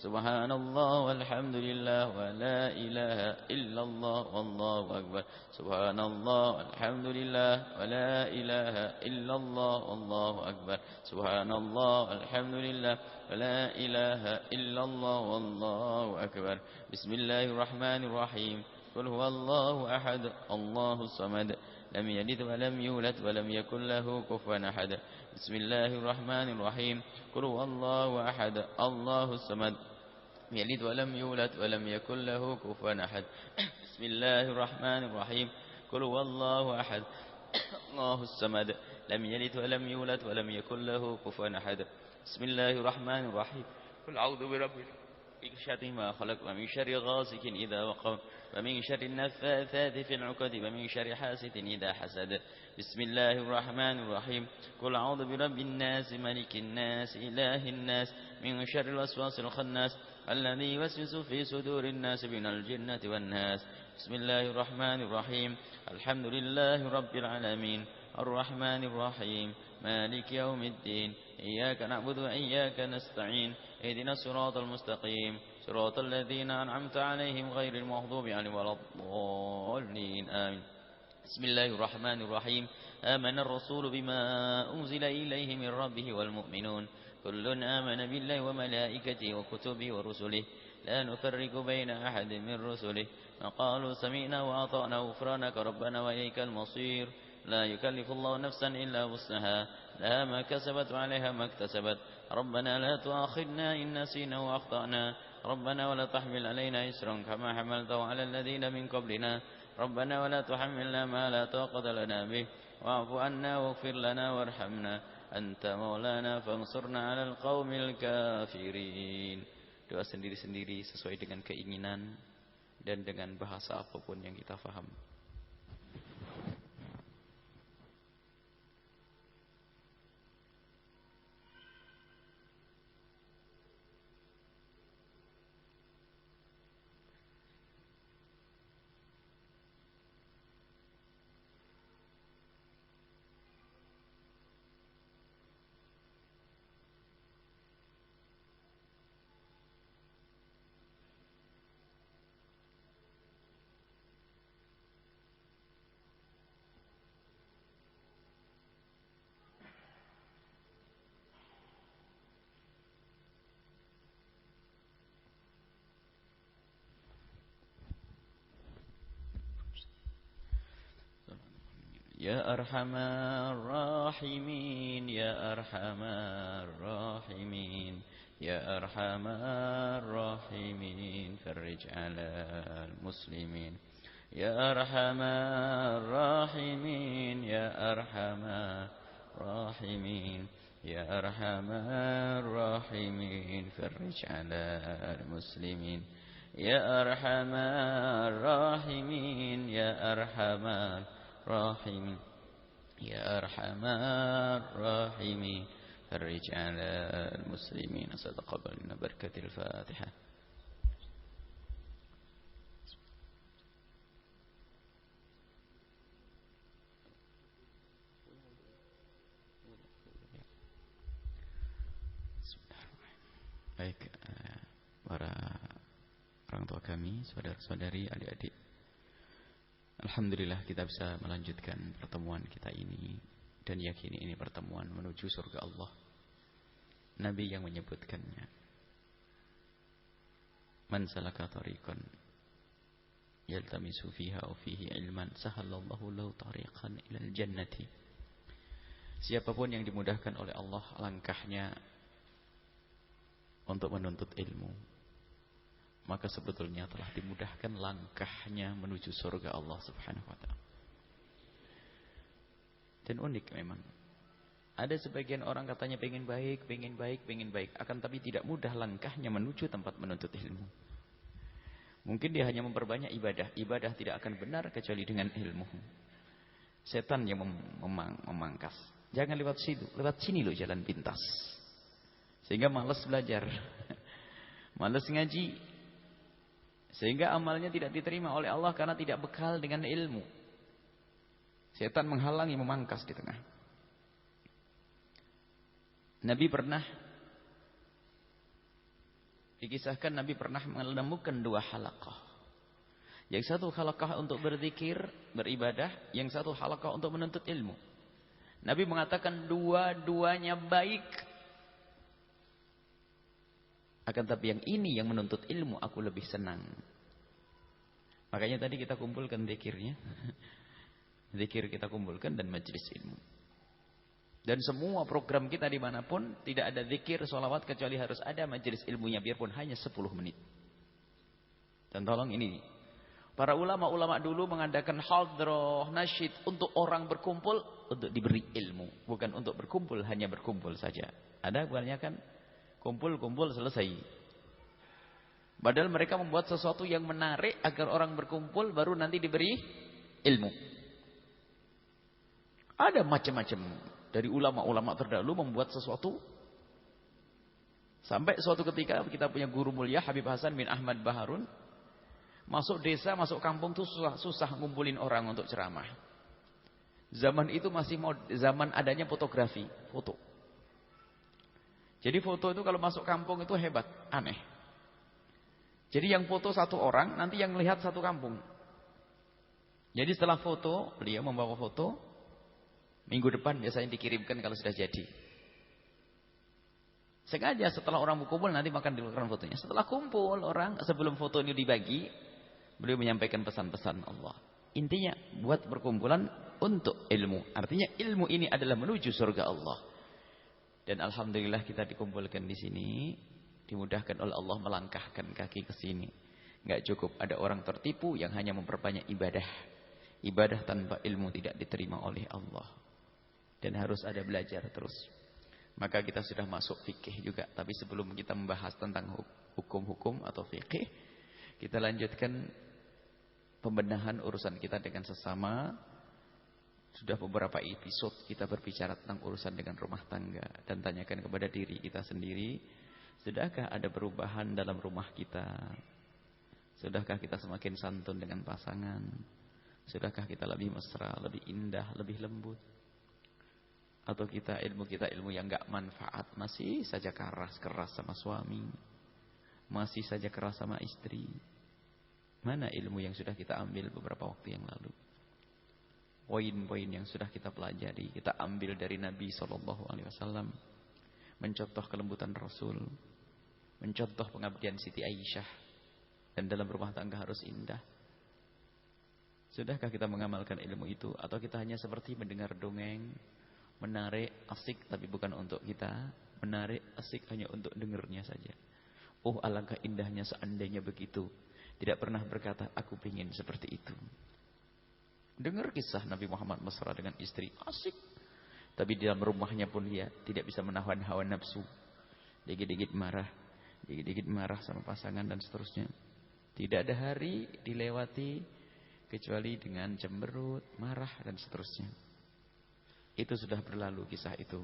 Subhanallah walhamdulillah wa la ilaha illallah wallahu akbar. Subhanallah walhamdulillah wa la ilaha illallah wallahu akbar. Subhanallah walhamdulillah wa la ilaha illallah wallahu akbar. Bismillahirrahmanirrahim. Qul huwallahu ahad, Allahus samad, lam yalid wa lam yulad wa lam yakul lahu kufuwan ahad. Bismillahirrahmanirrahim. Qul huwallahu ahad, Allahus samad, lam yalid wa lam yulad wa lam yakul lahu kufuwan ahad. Bismillahirrahmanirrahim. Qul huwallahu ahad, Allahus samad, lam yalid wa lam yulad wa lam yakul lahu kufuwan ahad. Bismillahirrahmanirrahim. Qul a'udzu birabbil من شر ما خلق ومن شر غاسق إذا وقب ومن شر النفاثات في العقد ومن شر حاسد إذا حسد. بسم الله الرحمن الرحيم. قل أعوذ برب الناس ملك الناس إله الناس من شر الوسواس الخناس الذي يوسوس في صدور الناس من الجنة والناس. بسم الله الرحمن الرحيم. الحمد لله رب العالمين الرحمن الرحيم مالك يوم الدين إياك نعبد وإياك نستعين اهدنا الصراط المستقيم صراط الذين أنعمت عليهم غير المغضوب عليهم ولا الضالين آمين. بسم الله الرحمن الرحيم. آمن الرسول بما أنزل إليه من ربه والمؤمنون كل آمن بالله وملائكته وكتبه ورسله لا نفرق بين أحد من رسله وقالوا سمعنا وأطعنا غفرانك ربنا وإليك المصير. لا يكلف الله نفسا إلا وسعها لها ما كسبت وعليها ما اكتسبت. ربنا لا تؤاخذنا إن نسينا وأخطأنا ربنا ولا تحمل علينا إسرا كما حملته على الذين من قبلنا ربنا ولا تحملنا ما لا طاقة لنا به واعف عنا واغفر لنا وارحمنا أنت مولانا فانصرنا على القوم الكافرين. Doa sendiri-sendiri sesuai dengan keinginan dan dengan bahasa apapun yang kita faham. Ya Arhamar Rahimin, Ya Arhamar Rahimin, Ya Arhamar Rahimin, Farij alal muslimin. Ya Arhamar Rahimin, Ya Arhamar Rahimin, Ya Arhamar Rahimin, Farij alal muslimin. Ya Arhamar Rahimin, Ya Arhamar Rahimin, Ya Arhamar Rahimin, Farij alal muslimin. Sadaqallahu lana barakatil Fatihah. Baik, para orang tua kami, saudara-saudari, adik-adik, alhamdulillah kita bisa melanjutkan pertemuan kita ini dan yakini ini pertemuan menuju surga Allah. Nabi yang menyebutkannya, man salaka tariqan yaltamisu fiha aw fihi ilman sahalallahu lahu tariqan ilal jannati. Siapapun yang dimudahkan oleh Allah langkahnya untuk menuntut ilmu, maka sebetulnya telah dimudahkan langkahnya menuju surga Allah Subhanahu wa ta'ala. Dan unik memang. Ada sebagian orang katanya pengen baik, akan tapi tidak mudah langkahnya menuju tempat menuntut ilmu. Mungkin dia hanya memperbanyak ibadah. Ibadah tidak akan benar kecuali dengan ilmu. Setan yang memangkas. Jangan lewat situ, lewat sini loh jalan pintas. Sehingga malas belajar. Malas ngaji. Sehingga amalnya tidak diterima oleh Allah karena tidak bekal dengan ilmu. Setan menghalangi, memangkas di tengah. Nabi pernah Dikisahkan Nabi pernah menemukan 2 halaqah. Yang satu halaqah untuk berzikir, beribadah, yang satu halaqah untuk menuntut ilmu. Nabi mengatakan dua-duanya baik. Akan tapi yang ini yang menuntut ilmu aku lebih senang. Makanya tadi kita kumpulkan zikirnya. Zikir kita kumpulkan dan majelis ilmu. Dan semua program kita dimanapun tidak ada zikir, sholawat kecuali harus ada majelis ilmunya biarpun hanya 10 menit. Dan tolong ini, para ulama-ulama dulu mengadakan hadroh, nasyid untuk orang berkumpul untuk diberi ilmu, bukan untuk berkumpul hanya berkumpul saja. Ada kebanyakan kumpul-kumpul selesai. Padahal mereka membuat sesuatu yang menarik agar orang berkumpul baru nanti diberi ilmu. Ada macam-macam dari ulama-ulama terdahulu membuat sesuatu. Sampai suatu ketika kita punya guru mulia Habib Hasan bin Ahmad Baharun. Masuk desa, masuk kampung itu susah ngumpulin orang untuk ceramah. Zaman itu masih zaman adanya fotografi, foto. Jadi foto itu kalau masuk kampung itu hebat, aneh. Jadi yang foto 1 orang, nanti yang lihat 1 kampung. Jadi setelah foto, beliau membawa foto, minggu depan biasanya dikirimkan kalau sudah jadi. Sengaja setelah orang berkumpul nanti makan di luar fotonya. Setelah kumpul orang, sebelum foto ini dibagi, beliau menyampaikan pesan-pesan Allah. Intinya buat perkumpulan untuk ilmu. Artinya ilmu ini adalah menuju surga Allah. Dan alhamdulillah kita dikumpulkan di sini, dimudahkan oleh Allah melangkahkan kaki ke sini. Enggak cukup ada orang tertipu yang hanya memperbanyak ibadah. Ibadah tanpa ilmu tidak diterima oleh Allah. Dan harus ada belajar terus. Maka kita sudah masuk fikih juga. Tapi sebelum kita membahas tentang hukum-hukum atau fikih, kita lanjutkan pembenahan urusan kita dengan sesama. Sudah beberapa episode kita berbicara tentang urusan dengan rumah tangga. Dan tanyakan kepada diri kita sendiri, sudahkah ada perubahan dalam rumah kita? Sudahkah kita semakin santun dengan pasangan? Sudahkah kita lebih mesra, lebih indah, lebih lembut? Atau ilmu kita ilmu yang gak manfaat, masih saja keras sama suami, masih saja keras sama istri? Mana ilmu yang sudah kita ambil beberapa waktu yang lalu? Poin-poin yang sudah kita pelajari, kita ambil dari Nabi SAW, mencontoh kelembutan Rasul, mencontoh pengabdian Siti Aisyah, dan dalam rumah tangga harus indah. Sudahkah kita mengamalkan ilmu itu? Atau kita hanya seperti mendengar dongeng, menarik, asik, tapi bukan untuk kita, menarik, asik, hanya untuk dengarnya saja. Oh, alangkah indahnya seandainya begitu. Tidak pernah berkata, aku ingin seperti itu. Dengar kisah Nabi Muhammad mesra dengan istri, asik. Tapi di dalam rumahnya pun dia tidak bisa menahan hawa nafsu. Dikit-dikit marah sama pasangan dan seterusnya. Tidak ada hari dilewati kecuali dengan cemberut, marah dan seterusnya. Itu sudah berlalu kisah itu.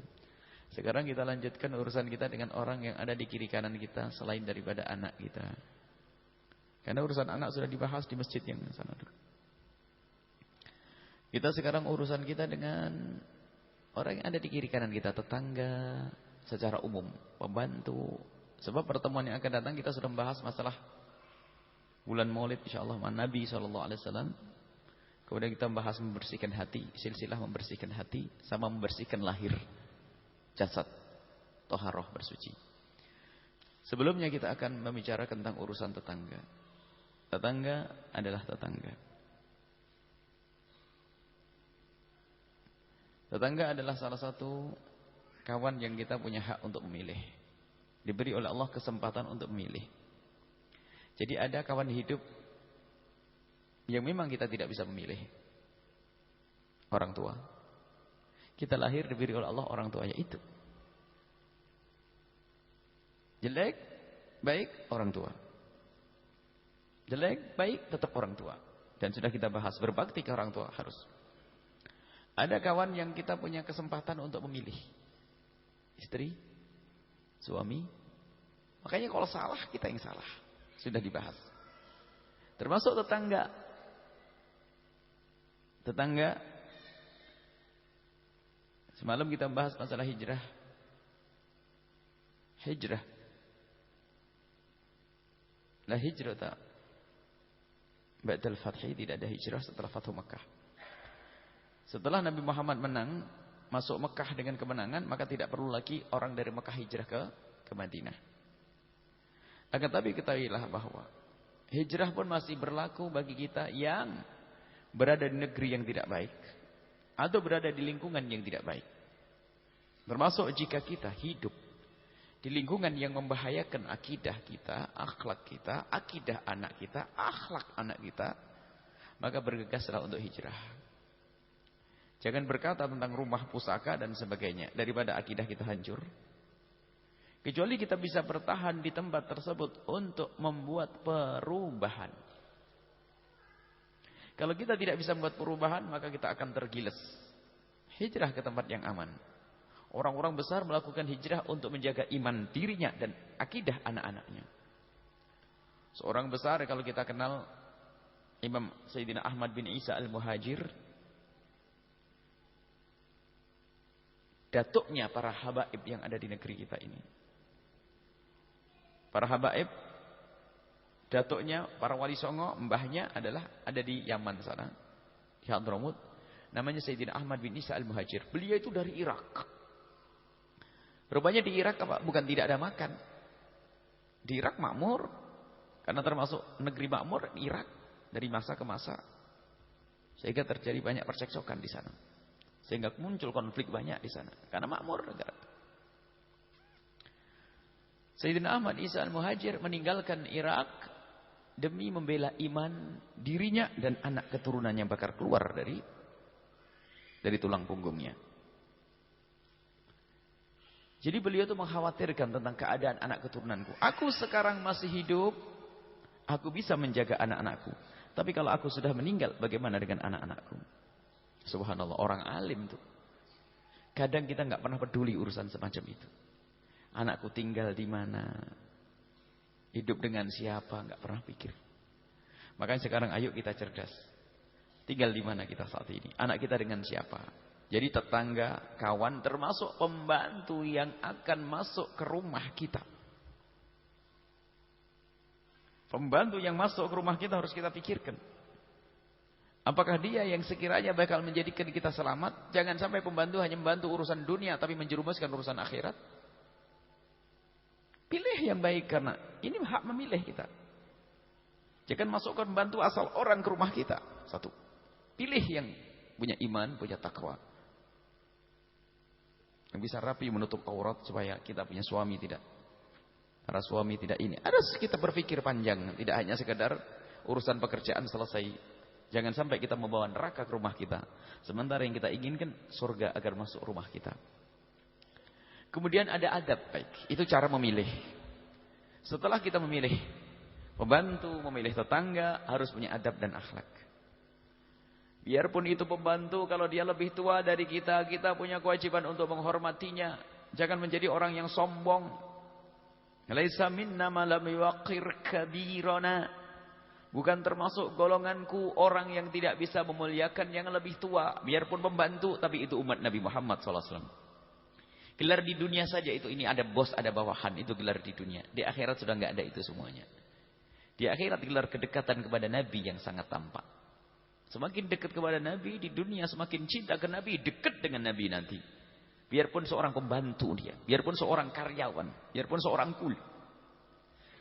Sekarang kita lanjutkan urusan kita dengan orang yang ada di kiri kanan kita selain daripada anak kita. Karena urusan anak sudah dibahas di masjid yang sana dulu. Kita sekarang urusan kita dengan orang yang ada di kiri kanan kita, tetangga secara umum, pembantu. Sebab pertemuan yang akan datang kita sudah membahas masalah bulan Maulid insyaallah Nabi SAW. Kemudian kita membahas membersihkan hati, silsilah membersihkan hati sama membersihkan lahir, jasad, toharoh bersuci. Sebelumnya kita akan membicarakan tentang urusan tetangga. Tetangga adalah tetangga. Tetangga adalah salah satu kawan yang kita punya hak untuk memilih. Diberi oleh Allah kesempatan untuk memilih. Jadi ada kawan hidup yang memang kita tidak bisa memilih. Orang tua. Kita lahir diberi oleh Allah orang tuanya itu. Jelek, baik, orang tua. Jelek, baik, tetap orang tua. Dan sudah kita bahas, berbakti ke orang tua harus. Ada kawan yang kita punya kesempatan untuk memilih. Istri, suami. Makanya kalau salah, kita yang salah. Sudah dibahas. Termasuk tetangga. Tetangga. Semalam kita bahas masalah hijrah. Hijrah. La hijrata ba'dal fathi, tidak ada hijrah setelah Fathu Mekah. Setelah Nabi Muhammad menang, masuk Mekah dengan kemenangan, maka tidak perlu lagi orang dari Mekah hijrah ke Madinah. Akan tapi ketahuilah bahwa hijrah pun masih berlaku bagi kita yang berada di negeri yang tidak baik atau berada di lingkungan yang tidak baik. Termasuk jika kita hidup di lingkungan yang membahayakan akidah kita, akhlak kita, akidah anak kita, akhlak anak kita, maka bergegaslah untuk hijrah. Jangan berkata tentang rumah pusaka dan sebagainya daripada akidah kita hancur. Kecuali kita bisa bertahan di tempat tersebut untuk membuat perubahan. Kalau kita tidak bisa membuat perubahan, maka kita akan tergiles. Hijrah ke tempat yang aman. Orang-orang besar melakukan hijrah untuk menjaga iman dirinya dan akidah anak-anaknya. Seorang besar, kalau kita kenal Imam Sayyidina Ahmad bin Isa al-Muhajir, datuknya para habaib yang ada di negeri kita ini. Para habaib, datuknya para wali songo, mbahnya adalah ada di Yaman sana, di Hadramut. Namanya Sayyidina Ahmad bin Isa al-Muhajir. Beliau itu dari Irak. Rupanya di Irak bukan tidak ada makan. Di Irak makmur. Karena termasuk negeri makmur Irak dari masa ke masa. Sehingga terjadi banyak percekcokan di sana. Sehingga muncul konflik banyak di sana. Karena makmur negara. Sayyidina Ahmad Isa al-Muhajir meninggalkan Irak demi membela iman dirinya dan anak keturunannya yang bakal keluar dari tulang punggungnya. Jadi beliau itu mengkhawatirkan tentang keadaan anak keturunanku. Aku sekarang masih hidup, aku bisa menjaga anak-anakku. Tapi kalau aku sudah meninggal, bagaimana dengan anak-anakku? Subhanallah, orang alim tuh. Kadang kita nggak pernah peduli urusan semacam itu. Anakku tinggal di mana, hidup dengan siapa, nggak pernah pikir. Makanya sekarang ayo kita cerdas. Tinggal di mana kita saat ini? Anak kita dengan siapa? Jadi tetangga, kawan, termasuk pembantu yang akan masuk ke rumah kita. Pembantu yang masuk ke rumah kita harus kita pikirkan. Apakah dia yang sekiranya bakal menjadikan kita selamat? Jangan sampai pembantu hanya membantu urusan dunia tapi menjerumuskan urusan akhirat. Pilih yang baik karena ini hak memilih kita. Jangan masukkan pembantu asal orang ke rumah kita. Satu. Pilih yang punya iman, punya takwa. Yang bisa rapi menutup aurat supaya kita punya suami tidak. Para suami tidak ini. Harus kita berpikir panjang. Tidak hanya sekedar urusan pekerjaan selesai. Jangan sampai kita membawa neraka ke rumah kita. Sementara yang kita inginkan surga agar masuk rumah kita. Kemudian ada adab baik. Itu cara memilih. Setelah kita memilih pembantu, memilih tetangga, harus punya adab dan akhlak. Biarpun itu pembantu, kalau dia lebih tua dari kita, kita punya kewajiban untuk menghormatinya. Jangan menjadi orang yang sombong. Laisa minna ma lam yuqir kabirana. Bukan termasuk golonganku orang yang tidak bisa memuliakan yang lebih tua. Biarpun pembantu, tapi itu umat Nabi Muhammad SAW. Gelar di dunia saja itu, ini ada bos, ada bawahan. Itu gelar di dunia. Di akhirat sudah nggak ada itu semuanya. Di akhirat gelar kedekatan kepada Nabi yang sangat tampak. Semakin dekat kepada Nabi di dunia, semakin cinta ke Nabi, dekat dengan Nabi nanti. Biarpun seorang pembantu dia, biarpun seorang karyawan, biarpun seorang kuli.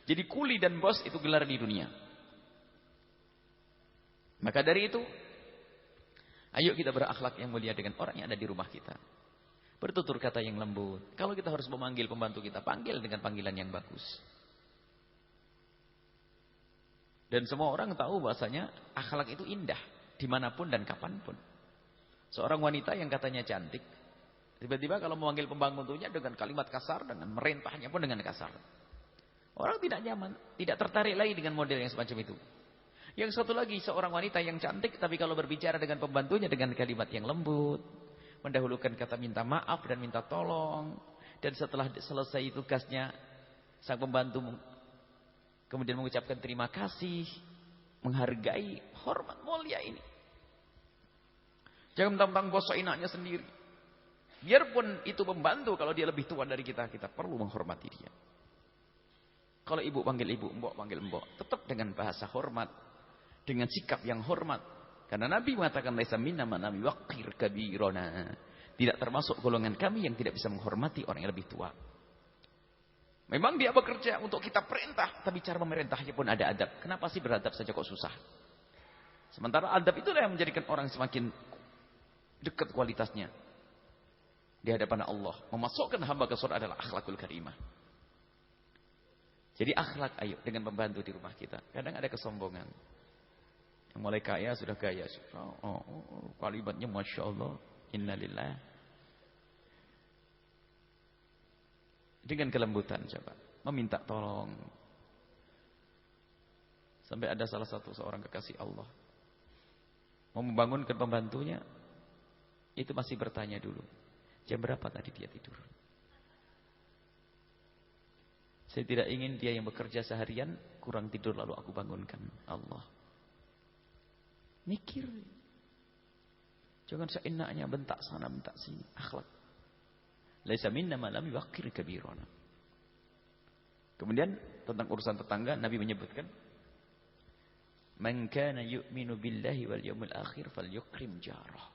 Jadi kuli dan bos itu gelar di dunia. Maka dari itu, ayo kita berakhlak yang mulia dengan orang yang ada di rumah kita. Bertutur kata yang lembut. Kalau kita harus memanggil pembantu kita, panggil dengan panggilan yang bagus. Dan semua orang tahu bahasanya akhlak itu indah. Dimanapun dan kapanpun. Seorang wanita yang katanya cantik, tiba-tiba kalau memanggil pembantunya dengan kalimat kasar, dengan merintahnya pun dengan kasar. Orang tidak nyaman, tidak tertarik lagi dengan model yang semacam itu. Yang satu lagi, seorang wanita yang cantik, tapi kalau berbicara dengan pembantunya dengan kalimat yang lembut, mendahulukan kata minta maaf dan minta tolong. Dan setelah selesai tugasnya, sang pembantu kemudian mengucapkan terima kasih, menghargai, hormat, mulia ini. Jangan mentang-mentang bos enaknya sendiri. Biarpun itu pembantu, kalau dia lebih tua dari kita, kita perlu menghormati dia. Kalau ibu panggil ibu, mbok panggil mbok, tetap dengan bahasa hormat, dengan sikap yang hormat. Karena Nabi mengatakan laisa minna man lam yuqir kabirana. Tidak termasuk golongan kami yang tidak bisa menghormati orang yang lebih tua. Memang dia bekerja untuk kita perintah, tapi cara memerintahnya pun ada adab. Kenapa sih beradab saja kok susah? Sementara adab itulah yang menjadikan orang semakin dekat kualitasnya di hadapan Allah. Memasukkan hamba ke surga adalah akhlakul karimah. Jadi akhlak, ayo dengan membantu di rumah kita. Kadang ada kesombongan. Yang mulai kaya sudah gaya. Kalimatnya Masya Allah. Innalillah. Dengan kelembutan coba. Meminta tolong. Sampai ada salah satu seorang kekasih Allah. Mau membangunkan pembantunya. Itu masih bertanya dulu. Jam berapa tadi dia tidur? Saya tidak ingin dia yang bekerja seharian kurang tidur lalu aku bangunkan. Allah. Mikir. Jangan seenaknya bentak sana bentak sini. Akhlak. Laisa minna ma lam yuqir kabirana. Kemudian tentang urusan tetangga Nabi menyebutkan man kana yu'minu billahi wal yawmil akhir falyukrim jarah.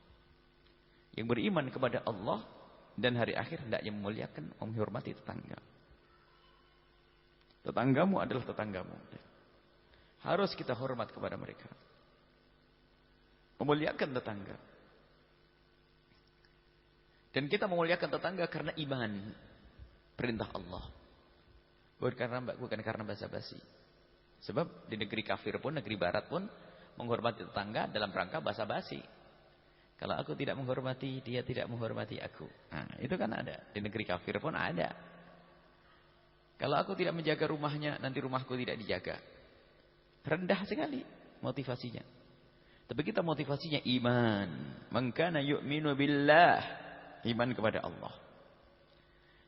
Yang beriman kepada Allah dan hari akhir hendaknya memuliakan, menghormati tetangga. Tetanggamu adalah tetanggamu. Harus kita hormat kepada mereka. Memuliakan tetangga. Dan kita memuliakan tetangga karena iman. Perintah Allah. Bukan karena basa-basi. Sebab di negeri kafir pun, negeri barat pun menghormati tetangga dalam rangka basa-basi. Kalau aku tidak menghormati, dia tidak menghormati aku. Nah, itu kan ada. Di negeri kafir pun ada. Kalau aku tidak menjaga rumahnya, nanti rumahku tidak dijaga. Rendah sekali motivasinya. Tapi kita motivasinya iman. Man kana yu'minu billah. Iman kepada Allah.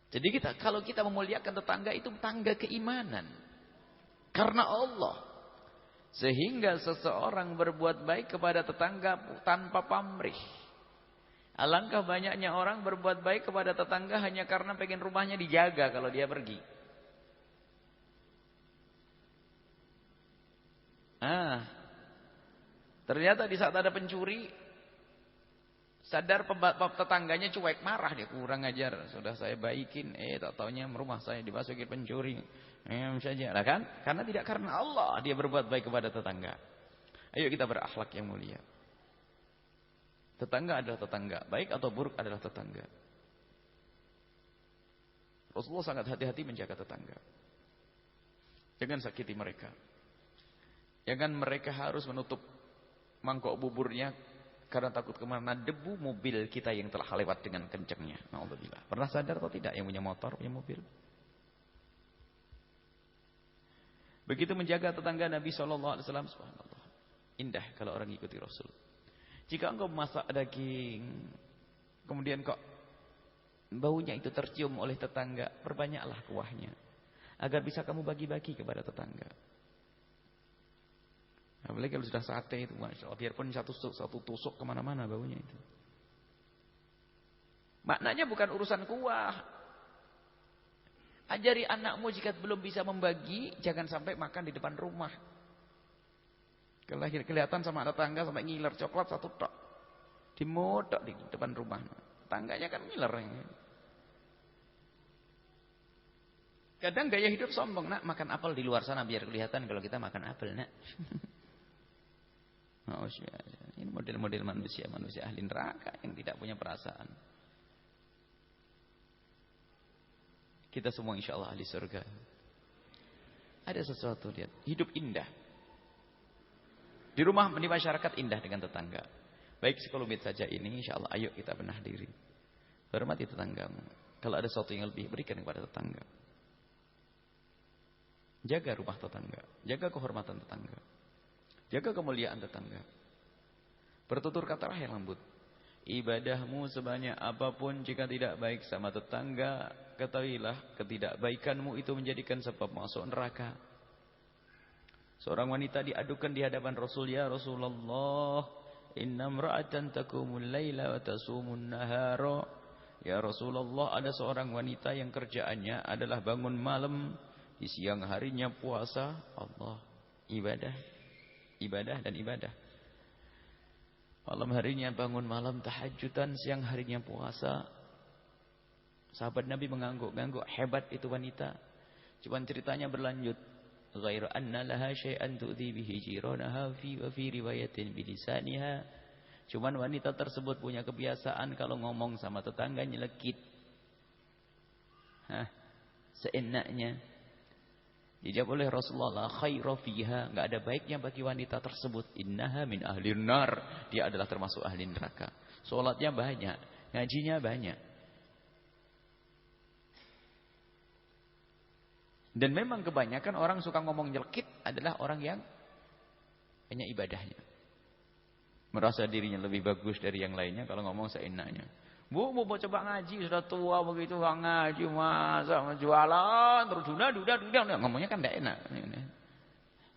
Jadi kalau kita memuliakan tetangga itu tangga keimanan. Karena Allah. Sehingga seseorang berbuat baik kepada tetangga tanpa pamrih. Alangkah banyaknya orang berbuat baik kepada tetangga hanya karena pengen rumahnya dijaga kalau dia pergi. Ternyata di saat ada pencuri, sadar tetangganya cuek, marah dia, kurang ajar. Sudah saya baikin, tak taunya rumah saya dimasukin pencuri. Saja lah kan? Karena tidak karena Allah dia berbuat baik kepada tetangga. Ayo kita berakhlak yang mulia. Tetangga adalah tetangga, baik atau buruk adalah tetangga. Rasulullah sangat hati-hati menjaga tetangga. Jangan sakiti mereka. Jangan mereka harus menutup mangkok buburnya karena takut kemana debu mobil kita yang telah lewat dengan kencangnya. Na'udzubillah. Pernah sadar atau tidak yang punya motor, punya mobil? Begitu menjaga tetangga Nabi SAW, subhanallah. Indah kalau orang ikuti Rasul. Jika engkau memasak daging, kemudian kok baunya itu tercium oleh tetangga, perbanyaklah kuahnya. Agar bisa kamu bagi-bagi kepada tetangga. Apalagi kalau sudah sate itu, Masya Allah, biarpun satu tusuk kemana-mana baunya itu. Maknanya bukan urusan kuah. Ajari anakmu jika belum bisa membagi, jangan sampai makan di depan rumah. Kalau kelihatan sama tetangga sampai ngiler coklat satu tok, dimodok di depan rumah. Tangganya kan ngiler. Kadang gaya hidup sombong, nak makan apel di luar sana biar kelihatan kalau kita makan apel, nak. Ini model-model manusia ahli neraka yang tidak punya perasaan. Kita semua insya Allah ahli surga. Ada sesuatu lihat, hidup indah. Di rumah, di masyarakat indah dengan tetangga. Baik sekelumit saja ini, insya Allah ayo kita benah diri. Hormati tetanggamu. Kalau ada sesuatu yang lebih, berikan kepada tetangga. Jaga rumah tetangga, jaga kehormatan tetangga. Jaga kemuliaan tetangga. Bertutur katalah yang lembut. Ibadahmu sebanyak apapun jika tidak baik sama tetangga, ketahuilah ketidakbaikanmu itu menjadikan sebab masuk neraka. Seorang wanita diadukan di hadapan Rasul, ya Rasulullah, inna imra'atan taqumul laila wa tasumun nahara. Ya Rasulullah, ada seorang wanita yang kerjaannya adalah bangun malam, Di siang harinya puasa, Allah, ibadah, ibadah dan ibadah. Malam harinya bangun malam tahajjudan, siang harinya puasa. Sahabat Nabi mengangguk-angguk, hebat itu wanita. Cuman ceritanya berlanjut. Ghairu anna laha syai'an tu'dhi bihi jiranaha fi wa fi riwayatin bilisaniha. Cuman wanita tersebut punya kebiasaan kalau ngomong sama tetangga nyelekit. Seenaknya. Dijawab oleh Rasulullah, khaira fiha, enggak ada baiknya bagi wanita tersebut. Innaha min ahlir nar, dia adalah termasuk ahli neraka. Salatnya banyak, ngajinya banyak. Dan memang kebanyakan orang suka ngomong nyelekit adalah orang yang hanya ibadahnya. Merasa dirinya lebih bagus dari yang lainnya kalau ngomong seenaknya. Bu mau coba ngaji, sudah tua begitu, nggak ngaji, masa jualan, terus duda, ngomongnya kan tidak enak.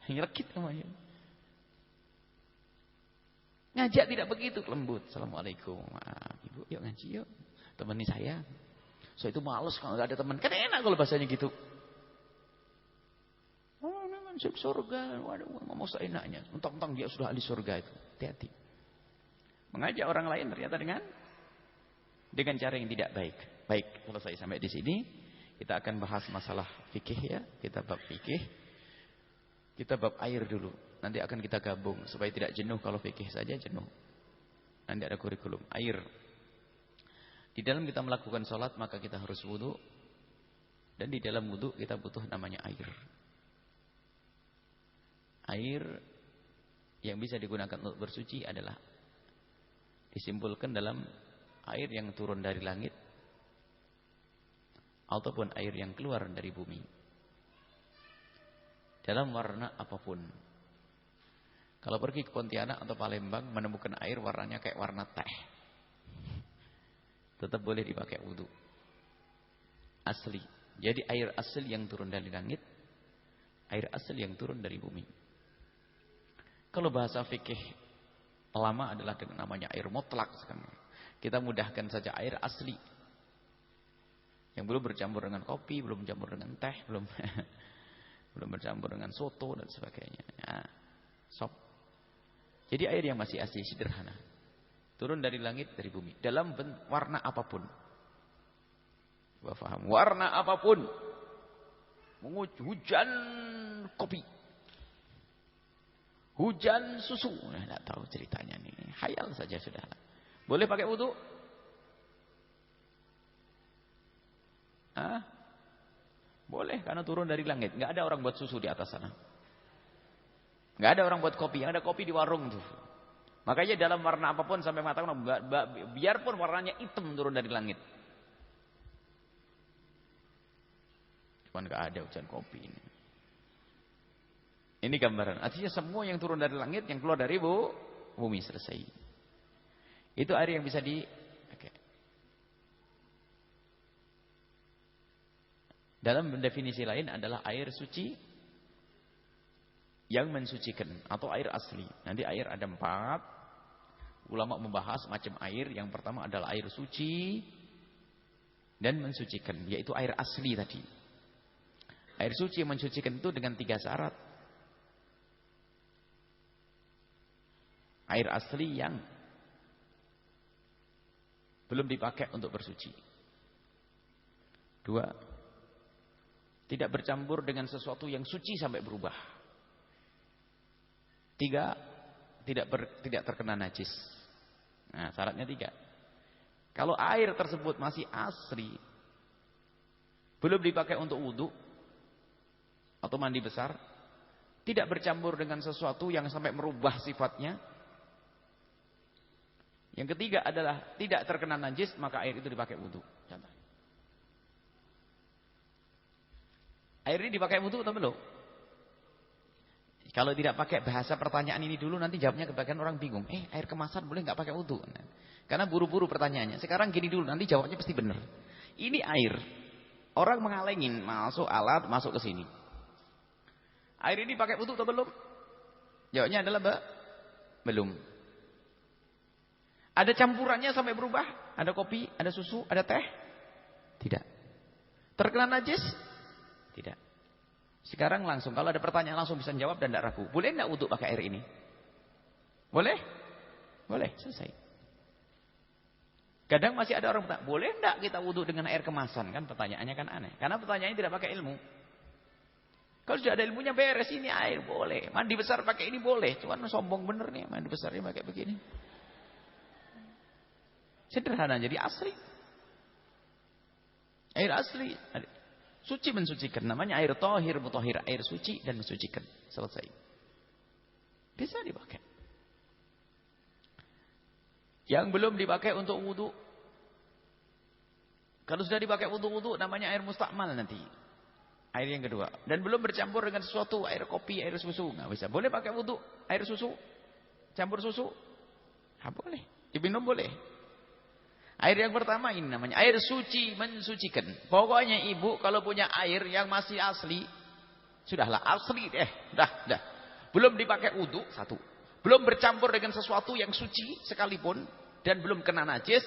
Nyelekit namanya. Ngajak tidak begitu, lembut. Assalamualaikum, maaf ibu, yuk ngaji yuk, temani saya. So itu males kalau nggak ada teman, kan enak kalau bahasanya gitu. Oh, masuk surga, waduh, ngomong seenaknya, mentang-mentang dia sudah ahli surga itu. Hati-hati. Mengajak orang lain ternyata dengan cara yang tidak baik. Baik, selesai sampai di sini. Kita akan bahas masalah fikih ya. Kita bab fikih. Kita bab air dulu. Nanti akan kita gabung supaya tidak jenuh kalau fikih saja jenuh. Nanti ada kurikulum air. Di dalam kita melakukan sholat maka kita harus wudu. Dan di dalam wudu kita butuh namanya air. Air yang bisa digunakan untuk bersuci adalah disimpulkan dalam air yang turun dari langit ataupun air yang keluar dari bumi dalam warna apapun. Kalau pergi ke Pontianak atau Palembang menemukan air warnanya kayak warna teh, tetap boleh dipakai wudu. Asli. Jadi air asli yang turun dari langit, air asli yang turun dari bumi. Kalau bahasa fikih lama adalah dengan namanya air mutlak sekarang. Kita mudahkan saja air asli. Yang belum bercampur dengan kopi, belum bercampur dengan teh, belum bercampur dengan soto dan sebagainya. Ya, sop. Jadi air yang masih asli, sederhana. Turun dari langit, dari bumi. Dalam warna apapun. Coba paham. Warna apapun. Hujan kopi. Hujan susu. Tidak tahu ceritanya nih. Khayal saja sudah. Boleh pakai wudu? Boleh karena turun dari langit. Enggak ada orang buat susu di atas sana. Enggak ada orang buat kopi. Yang ada kopi di warung tuh. Makanya dalam warna apapun sampai mengatakan biarpun warnanya hitam turun dari langit. Cuman enggak ada hujan kopi ini. Ini gambaran. Artinya semua yang turun dari langit yang keluar dari bumi selesai. Itu air yang bisa dalam definisi lain adalah air suci yang mensucikan atau air asli. Nanti air ada 4. Ulama membahas macam air. Yang pertama adalah air suci dan mensucikan, yaitu air asli tadi. Air suci yang mensucikan itu dengan 3 syarat. Air asli yang belum dipakai untuk bersuci. 2, tidak bercampur dengan sesuatu yang suci sampai berubah. 3, tidak terkena najis. Nah, syaratnya 3. Kalau air tersebut masih asli, belum dipakai untuk wudu atau mandi besar, tidak bercampur dengan sesuatu yang sampai merubah sifatnya. Yang ketiga adalah tidak terkena najis, maka air itu dipakai wudu. Contoh. Air ini dipakai wudu atau belum? Kalau tidak pakai bahasa pertanyaan ini dulu, nanti jawabnya kebanyakan orang bingung. Air kemasan boleh nggak pakai wudu? Karena buru-buru pertanyaannya. Sekarang gini dulu, nanti jawabnya pasti benar. Ini air. Orang mengalengin, masuk alat, masuk ke sini. Air ini pakai wudu atau belum? Jawabnya adalah belum. Ada campurannya sampai berubah? Ada kopi, ada susu, ada teh? Tidak. Terkena najis? Tidak. Sekarang langsung, kalau ada pertanyaan langsung bisa jawab dan tidak ragu. Boleh tidak wudhu pakai air ini? Boleh? Boleh, selesai. Kadang masih ada orang bertanya, boleh tidak kita wudhu dengan air kemasan? Kan pertanyaannya kan aneh. Karena pertanyaannya tidak pakai ilmu. Kalau sudah ada ilmunya beres, ini air boleh. Mandi besar pakai ini boleh. Cuman sombong bener nih, mandi besarnya pakai begini. Sederhana, jadi asli. Air asli. Suci mensucikan. Namanya air tohir, mutohir. Air suci dan mensucikan. Selesai. Bisa dipakai. Yang belum dipakai untuk wudhu. Kalau sudah dipakai wudhu namanya air mustakmal nanti. Air yang kedua. Dan belum bercampur dengan sesuatu. Air kopi, air susu. Nggak bisa. Boleh pakai wudhu. Air susu. Campur susu. Nah, boleh. Diminum boleh. Air yang pertama ini namanya air suci mensucikan. Pokoknya ibu kalau punya air yang masih asli. Sudahlah asli deh. Dah. Belum dipakai wudhu. Satu. Belum bercampur dengan sesuatu yang suci sekalipun. Dan belum kena najis.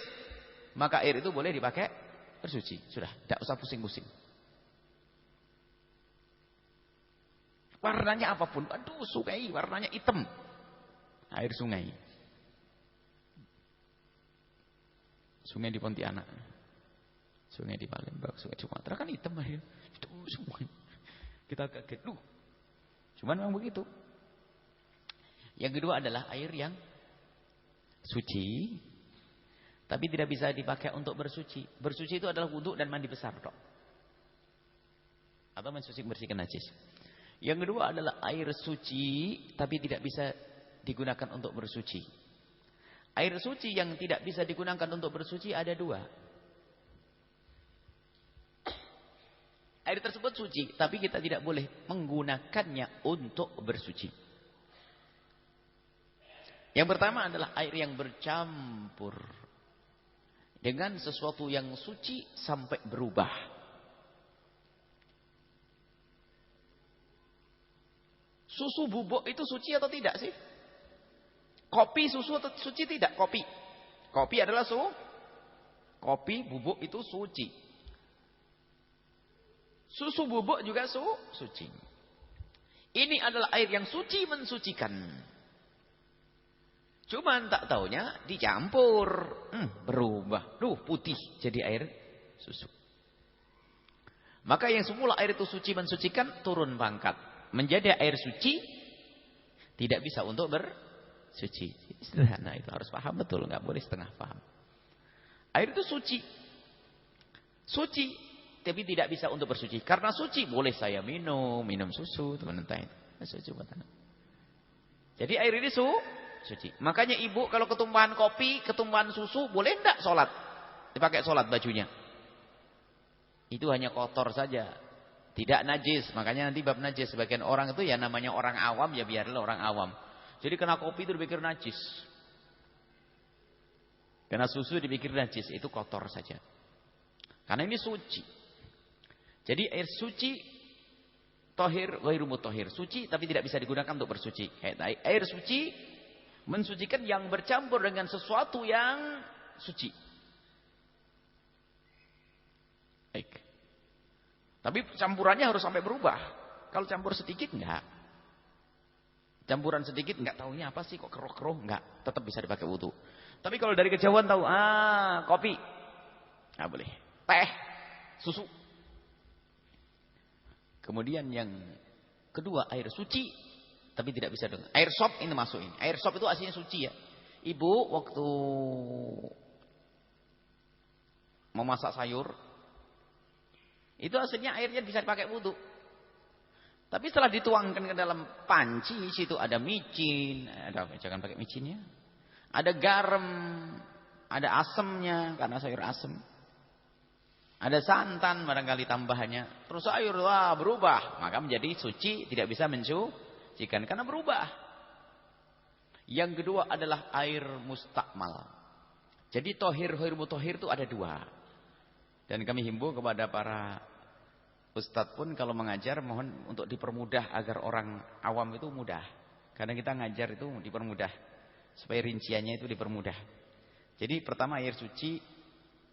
Maka air itu boleh dipakai bersuci. Sudah. Tidak usah pusing-pusing. Warnanya apapun. Aduh sungai warnanya hitam. Air sungai. Sungai di Pontianak. Sungai di Palembang. Sungai Sumatera kan hitam air. Itu semua. Kita kaget. Cuman memang begitu. Yang kedua adalah air yang suci. Tapi tidak bisa dipakai untuk bersuci. Bersuci itu adalah wudhu dan mandi besar. Dok. Atau membersihkan najis. Yang kedua adalah air suci. Tapi tidak bisa digunakan untuk bersuci. Air suci yang tidak bisa digunakan untuk bersuci ada dua. Air tersebut suci. Tapi kita tidak boleh menggunakannya untuk bersuci. Yang pertama adalah air yang bercampur dengan sesuatu yang suci sampai berubah. Susu bubuk itu suci atau tidak sih? Kopi susu atau suci tidak? Kopi. Kopi adalah kopi bubuk itu suci. Susu bubuk juga suci. Ini adalah air yang suci mensucikan. Cuman tak taunya dicampur. Berubah. Putih jadi air susu. Maka yang semula air itu suci mensucikan turun pangkat. Menjadi air suci. Tidak bisa untuk bersuci. Sederhana itu harus paham betul. Nggak boleh setengah paham. Air itu suci. Suci. Tapi tidak bisa untuk bersuci. Karena suci boleh saya minum susu. Teman-teman. Suci buat anak. Jadi air ini suci. Makanya ibu kalau ketumpahan kopi, ketumpahan susu, boleh enggak sholat? Dipakai sholat bajunya. Itu hanya kotor saja. Tidak najis. Makanya nanti bab najis. Sebagian orang itu ya namanya orang awam, ya biarlah orang awam. Jadi kena kopi itu dipikir najis. Kena susu dipikir najis. Itu kotor saja. Karena ini suci. Jadi air suci, tohir, ghairu mutohir. Suci tapi tidak bisa digunakan untuk bersuci. Air suci mensucikan yang bercampur dengan sesuatu yang suci. Baik. Tapi campurannya harus sampai berubah. Kalau campur sedikit enggak. Campuran sedikit enggak taunya apa sih kok keruh-keruh enggak. Tetap bisa dipakai wudu. Tapi kalau dari kejauhan tahu kopi. Enggak boleh. Teh, susu. Kemudian yang kedua air suci. Tapi tidak bisa dengan air sop ini masuk ini. Air sop itu aslinya suci ya. Ibu waktu memasak sayur. Itu aslinya airnya bisa dipakai wudu. Tapi setelah dituangkan ke dalam panci. Situ ada micin. Jangan pakai micin ya. Ada garam. Ada asemnya. Karena sayur asem. Ada santan barangkali tambahannya. Terus sayur berubah. Maka menjadi suci. Tidak bisa mensucikan karena berubah. Yang kedua adalah air mustakmal. Jadi tohir, mutohir itu ada dua. Dan kami himbau kepada para ustadz pun kalau mengajar mohon untuk dipermudah agar orang awam itu mudah. Karena kita ngajar itu dipermudah. Supaya rinciannya itu dipermudah. Jadi pertama air suci.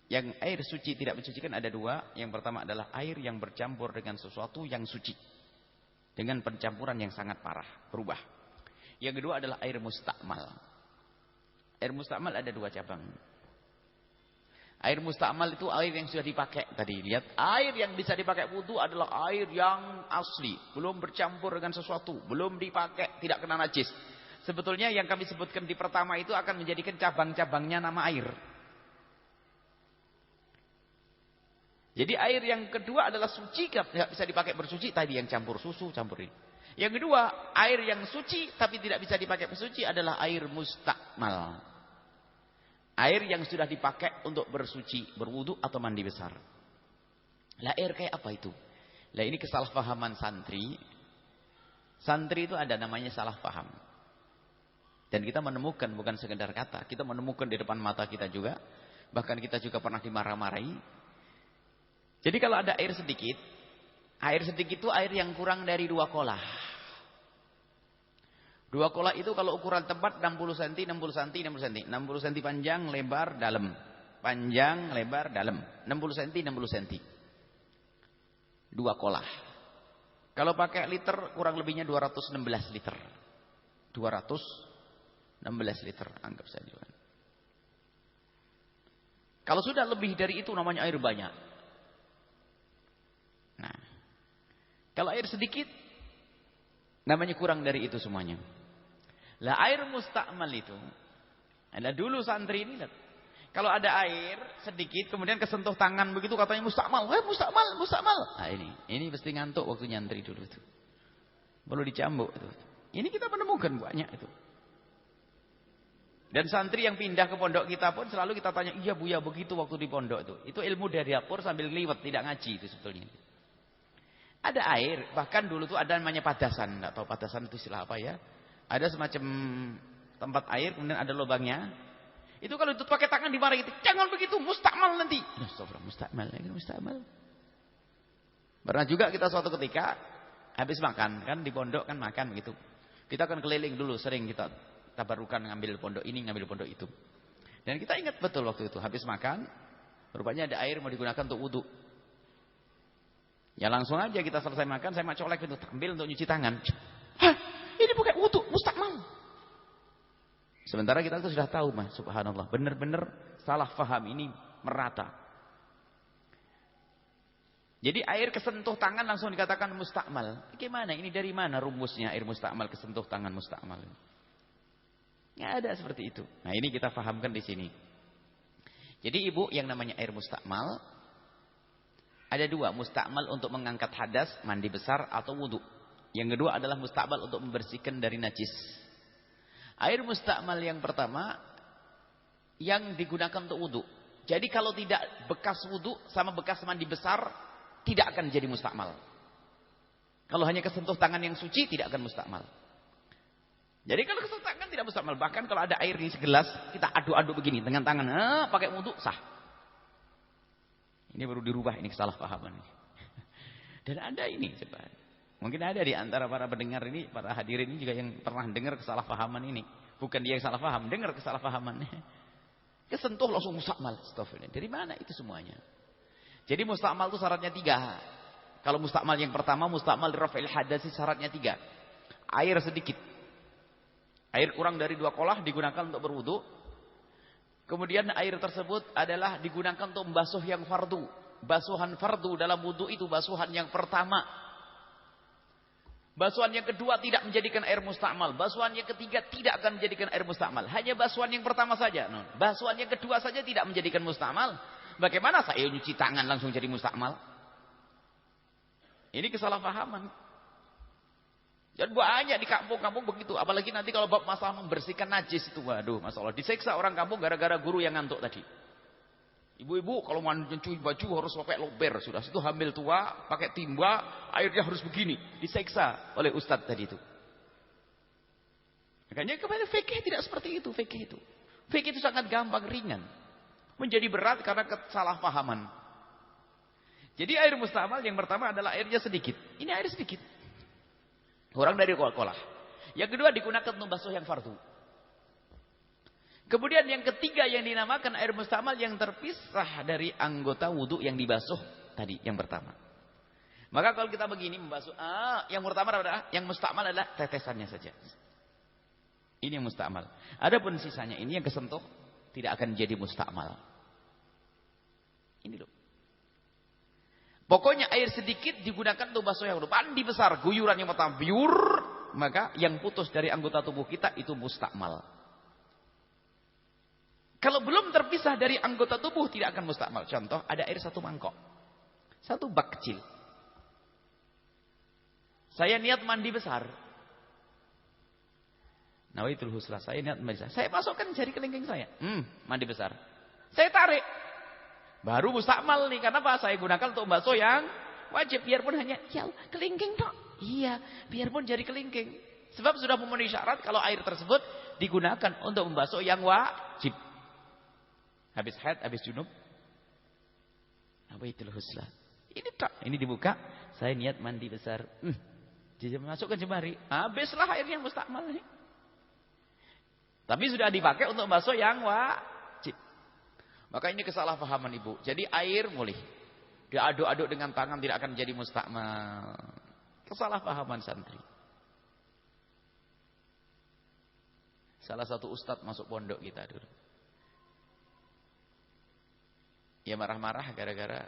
Yang air suci tidak mensucikan ada dua. Yang pertama adalah air yang bercampur dengan sesuatu yang suci. dengan pencampuran yang sangat parah, berubah. Yang kedua adalah air mustakmal. Air mustakmal ada 2 cabang. Air mustakmal itu air yang sudah dipakai. Tadi lihat, air yang bisa dipakai wudu adalah air yang asli, belum bercampur dengan sesuatu, belum dipakai, tidak kena najis. Sebetulnya yang kami sebutkan di pertama itu akan menjadikan cabang-cabangnya nama air. Jadi air yang kedua adalah suci, tidak bisa dipakai bersuci. Tadi yang campur susu, campur ini. Yang kedua, air yang suci tapi tidak bisa dipakai bersuci adalah air mustakmal. Air yang sudah dipakai untuk bersuci, berwudu atau mandi besar. Lah air kayak apa itu? Lah ini kesalahpahaman santri. Santri itu ada namanya salah paham. Dan kita menemukan bukan sekedar kata, kita menemukan di depan mata kita juga. Bahkan kita juga pernah dimarah-marahi. Jadi kalau ada air sedikit itu air yang kurang dari 2 kolah. 2 kolah itu kalau ukuran tempat 60 cm, 60 cm, 60 cm. 60 cm panjang, lebar, dalam. Panjang, lebar, dalam. 60 cm, 60 cm. 2 kolah. Kalau pakai liter kurang lebihnya 216 liter. 216 liter anggap saja. Kalau sudah lebih dari itu namanya air banyak. Nah, kalau air sedikit namanya kurang dari itu semuanya. Lah air mustakmal itu adalah dulu santri ini lihat. Kalau ada air sedikit kemudian kesentuh tangan begitu katanya mustakmal. Mustakmal. Nah ini pasti ngantuk waktu nyantri dulu itu. Perlu dicambuk itu. Ini kita menemukan banyak itu. Dan santri yang pindah ke pondok kita pun selalu kita tanya, "Iya Bu ya begitu waktu di pondok itu." Itu ilmu dari dapur sambil liwet, tidak ngaji itu sebetulnya. Ada air, bahkan dulu tuh ada namanya padasan. Enggak tahu padasan itu istilah apa ya. Ada semacam tempat air, kemudian ada lubangnya. Itu kalau itu pakai tangan dimarahi, jangan begitu, mustakmal nanti. Mustakmal. Pernah juga kita suatu ketika habis makan, kan di pondok kan makan begitu. Kita akan keliling dulu, sering kita tabarukan ngambil pondok ini, ngambil pondok itu. Dan kita ingat betul waktu itu, habis makan, rupanya ada air mau digunakan untuk wudu. Ya langsung aja kita selesai makan, saya mau colek itu, ambil untuk nyuci tangan. Hah, ini bukan wudu, mustakmal. Sementara kita itu sudah tahu, Mas, subhanallah, benar-benar salah faham ini merata. Jadi air kesentuh tangan langsung dikatakan mustakmal. Bagaimana? Ini dari mana rumusnya air mustakmal kesentuh tangan mustakmal? Nggak ada seperti itu. Nah ini kita fahamkan di sini. Jadi ibu yang namanya air mustakmal ada 2, mustakmal untuk mengangkat hadas, mandi besar atau wudu. Yang kedua adalah mustakmal untuk membersihkan dari najis. Air mustakmal yang pertama yang digunakan untuk wudu. Jadi kalau tidak bekas wudu sama bekas mandi besar tidak akan jadi mustakmal. Kalau hanya kesentuh tangan yang suci tidak akan mustakmal. Jadi kalau kesentuh tangan tidak mustakmal. Bahkan kalau ada air di segelas kita aduk-aduk begini dengan tangan, pakai wudu sah. Ini baru dirubah, ini kesalahpahaman. Dan ada ini coba. Mungkin ada di antara para pendengar ini, para hadirin ini juga yang pernah dengar kesalahpahaman ini. Bukan dia yang salah paham, dengar kesalahpahamannya. Kesentuh langsung mustakmal. Astagfirullah. Dari mana itu semuanya? Jadi mustakmal itu syaratnya 3. Kalau mustakmal yang pertama, mustakmal raf'il hadasi syaratnya 3. Air sedikit. Air kurang dari 2 kolah digunakan untuk berwudu. Kemudian air tersebut adalah digunakan untuk membasuh yang fardu. Basuhan fardu dalam wudu itu basuhan yang pertama. Basuhan yang kedua tidak menjadikan air mustakmal. Basuhan yang ketiga tidak akan menjadikan air mustakmal. Hanya basuhan yang pertama saja. Basuhan yang kedua saja tidak menjadikan mustakmal. Bagaimana saya nyuci tangan langsung jadi mustakmal? Ini kesalahpahaman. Dan banyak di kampung-kampung begitu. Apalagi nanti kalau bab masalah membersihkan najis itu. Waduh, masalah. Diseksa orang kampung gara-gara guru yang ngantuk tadi. Ibu-ibu kalau mau mencuci baju harus pakai lober. Sudah itu hamil tua, pakai timba, airnya harus begini. Diseksa oleh ustadz tadi itu. Makanya kepada fikih tidak seperti itu. Fikih itu sangat gampang, ringan. Menjadi berat karena kesalahpahaman. Jadi air mustakmal yang pertama adalah airnya sedikit. Ini air sedikit. Kurang dari kolah. Yang kedua digunakan untuk basuh yang fardu. Kemudian yang ketiga yang dinamakan air mustakmal yang terpisah dari anggota wudu yang dibasuh tadi yang pertama. Maka kalau kita begini membasuh, yang muktamar adalah, yang mustakmal adalah tetesannya saja. Ini yang mustakmal. Adapun sisanya ini yang kesentuh tidak akan jadi mustakmal. Ini loh. Pokoknya air sedikit digunakan untuk basuh yang mandi besar, guyuran yang pertama biur, maka yang putus dari anggota tubuh kita itu mustakmal. Kalau belum terpisah dari anggota tubuh tidak akan mustakmal. Contoh, ada air 1 mangkok. 1 bak kecil. Saya niat mandi besar. Nawaitul husla, saya niat mandi besar. Saya masukkan jari kelingking saya. Mandi besar. Saya tarik. Baru mustakmal nih. Karena apa? Saya gunakan untuk basuh yang wajib. Biarpun hanya, ya kelingking tok. Iya, biarpun jari kelingking. Sebab sudah memenuhi syarat kalau air tersebut digunakan untuk membasuh yang wajib. Habis haid, habis junub. Nawaitul husla. Ini tok. Ini dibuka. Saya niat mandi besar. Masukkan jemari. Habislah airnya mustakmal nih. Tapi sudah dipakai untuk membasuh yang wajib. Maka ini kesalahpahaman ibu. Jadi air boleh diaduk-aduk dengan tangan tidak akan jadi mustakmal. Kesalahpahaman santri. Salah satu ustadz masuk pondok kita dulu. Ya marah-marah gara-gara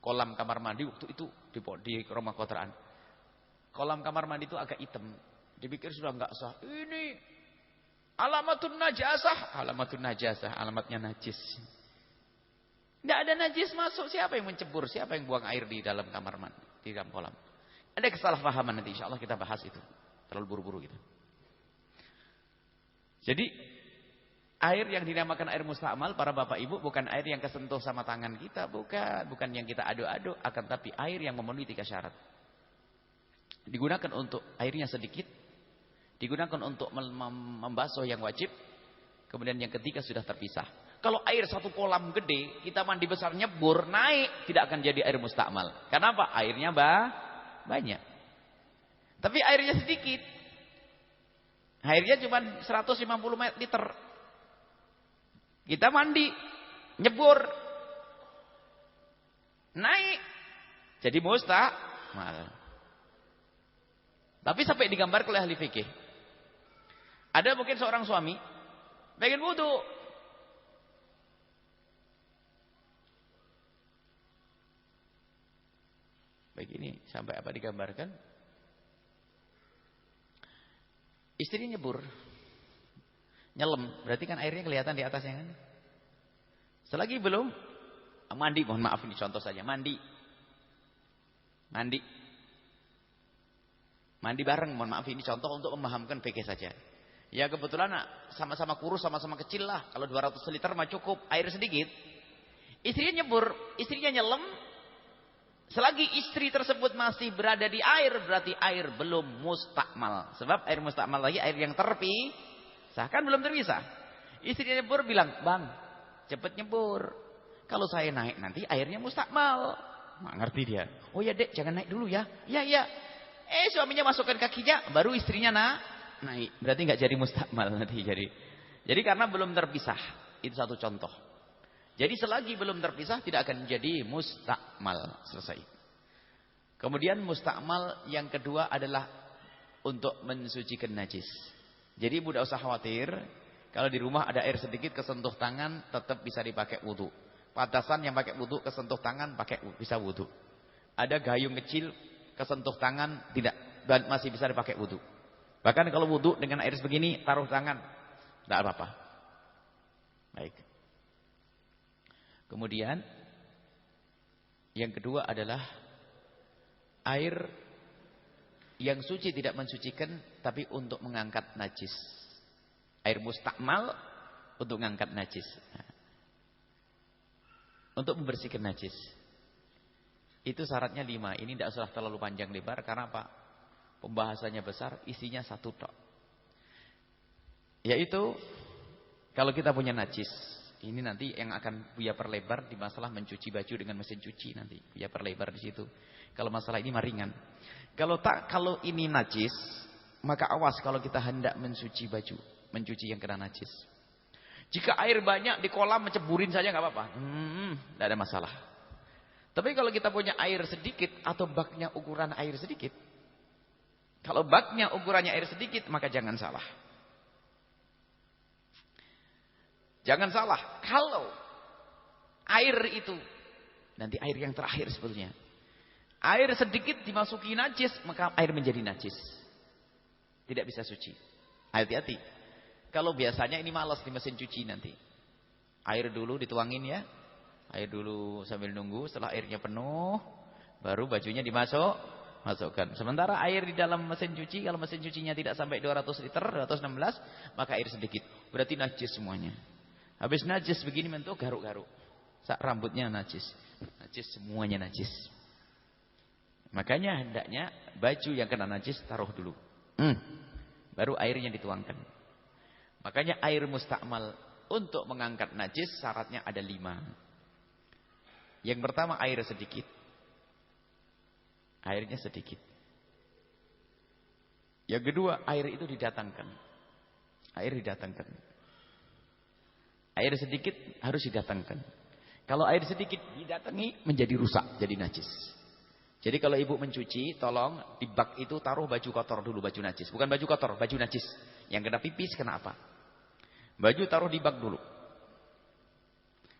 kolam kamar mandi waktu itu di rumah kontrakan. Kolam kamar mandi itu agak hitam. Dipikir sudah enggak sah. Ini alamatun najasah, alamatnya najis. Tidak ada najis masuk. Siapa yang mencebur? Siapa yang buang air di dalam kamar mandi, di dalam kolam? Ada kesalahpahaman nanti insyaallah kita bahas itu. Terlalu buru-buru gitu. Jadi air yang dinamakan air mustakmal para bapak ibu bukan air yang kesentuh sama tangan kita, bukan yang kita aduk-aduk, akan tapi air yang memenuhi 3 syarat. Digunakan untuk airnya sedikit, digunakan untuk membasuh yang wajib, kemudian yang ketiga sudah terpisah. Kalau air 1 kolam gede, kita mandi besar nyebur, naik, tidak akan jadi air mustakmal. Kenapa? Airnya banyak. Tapi airnya sedikit. Airnya cuma 150 liter. Kita mandi, nyebur, naik, jadi mustakmal. Tapi sampai digambar oleh ahli fikih. Ada mungkin seorang suami pengen wudu. Begini, sampai apa digambarkan? Istri nyebur. Nyelam, berarti kan airnya kelihatan di atasnya kan? Selagi belum mandi, mohon maaf ini contoh saja, mandi bareng, mohon maaf ini contoh untuk memahamkan fikih saja. Ya kebetulan sama-sama kurus, sama-sama kecil lah. Kalau 200 liter mah cukup, air sedikit. Istrinya nyebur, istrinya nyelam. Selagi istri tersebut masih berada di air, berarti air belum mustakmal. Sebab air mustakmal lagi air yang terpisah, kan belum terpisah. Istrinya nyebur bilang, "Bang, cepet nyebur. Kalau saya naik nanti airnya mustakmal." Nggak ngerti dia. "Oh ya dek, jangan naik dulu ya." "Iya." Suaminya masukkan kakinya, baru istrinya naik. Berarti nggak jadi mustakmal nanti jadi. Jadi karena belum terpisah. Itu satu contoh. Jadi selagi belum terpisah tidak akan jadi mustakmal. Selesai. Kemudian mustakmal yang kedua adalah untuk mensucikan najis. Jadi ibu tidak usah khawatir. Kalau di rumah ada air sedikit kesentuh tangan tetap bisa dipakai wudu. Patasan yang pakai wudu kesentuh tangan bisa wudu. Ada gayung kecil kesentuh tangan tidak, masih bisa dipakai wudu. Bahkan kalau wudu dengan air sebegini taruh tangan tidak apa-apa. Baik. Kemudian yang kedua adalah air yang suci tidak mensucikan tapi untuk mengangkat najis. Air mustakmal untuk mengangkat najis. Untuk membersihkan najis. Itu syaratnya 5. Ini tidak usah terlalu panjang lebar karena apa? Pembahasannya besar, isinya 1 tok. Yaitu kalau kita punya najis, ini nanti yang akan Buya perlebar di masalah mencuci baju dengan mesin cuci nanti. Buya perlebar di situ. Kalau masalah ini ringan. Kalau ini najis, maka awas kalau kita hendak mencuci baju, mencuci yang kena najis. Jika air banyak di kolam menceburin saja nggak apa-apa. Tidak ada masalah. Tapi kalau kita punya air sedikit atau baknya ukuran air sedikit. Kalau baknya ukurannya air sedikit, maka jangan salah. Jangan salah. Kalau air itu, nanti air yang terakhir sebetulnya. Air sedikit dimasuki najis, maka air menjadi najis. Tidak bisa suci. Hati-hati. Kalau biasanya ini malas di mesin cuci nanti. Air dulu dituangin ya. Air dulu sambil nunggu, setelah airnya penuh, baru bajunya masukkan. Sementara air di dalam mesin cuci, kalau mesin cucinya tidak sampai 200 liter, 216, maka air sedikit. Berarti najis semuanya. Habis najis begini mentuk garuk-garuk. Rambutnya najis. Najis semuanya najis. Makanya hendaknya baju yang kena najis taruh dulu. Baru airnya dituangkan. Makanya air mustakmal untuk mengangkat najis syaratnya ada 5. Yang pertama air sedikit. Airnya sedikit. Yang kedua air itu didatangkan. Air didatangkan. Air sedikit harus didatangkan. Kalau air sedikit didatangi menjadi rusak, jadi najis. Jadi kalau ibu mencuci, tolong di bak itu taruh baju kotor dulu, baju najis. Bukan baju kotor, baju najis. Yang kena pipis, kena apa? Baju taruh di bak dulu.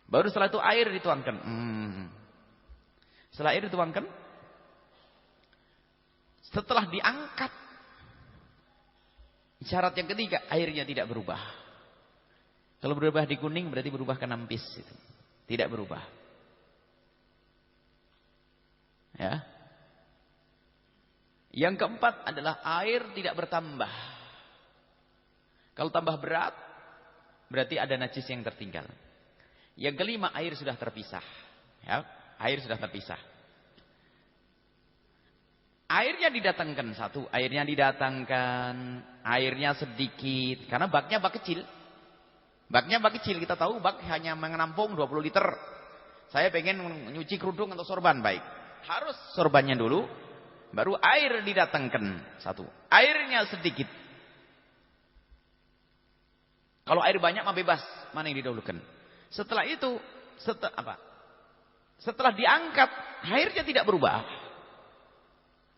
Baru setelah itu air dituangkan. Setelah air dituangkan, setelah diangkat, syarat yang ketiga, airnya tidak berubah. Kalau berubah di kuning berarti berubah ke nampis. Tidak berubah. Ya. Yang keempat adalah air tidak bertambah. Kalau tambah berat, berarti ada najis yang tertinggal. Yang kelima, air sudah terpisah. Ya, air sudah terpisah. Airnya didatangkan satu, airnya didatangkan, airnya sedikit. Karena baknya bak kecil. Baknya bak kecil, kita tahu bak hanya menampung 20 liter. Saya pengen nyuci kerudung atau sorban, baik. Harus sorbannya dulu, baru air didatangkan satu. Airnya sedikit. Kalau air banyak mah bebas, mana yang didahulukan? Setelah itu, setelah diangkat, airnya tidak berubah.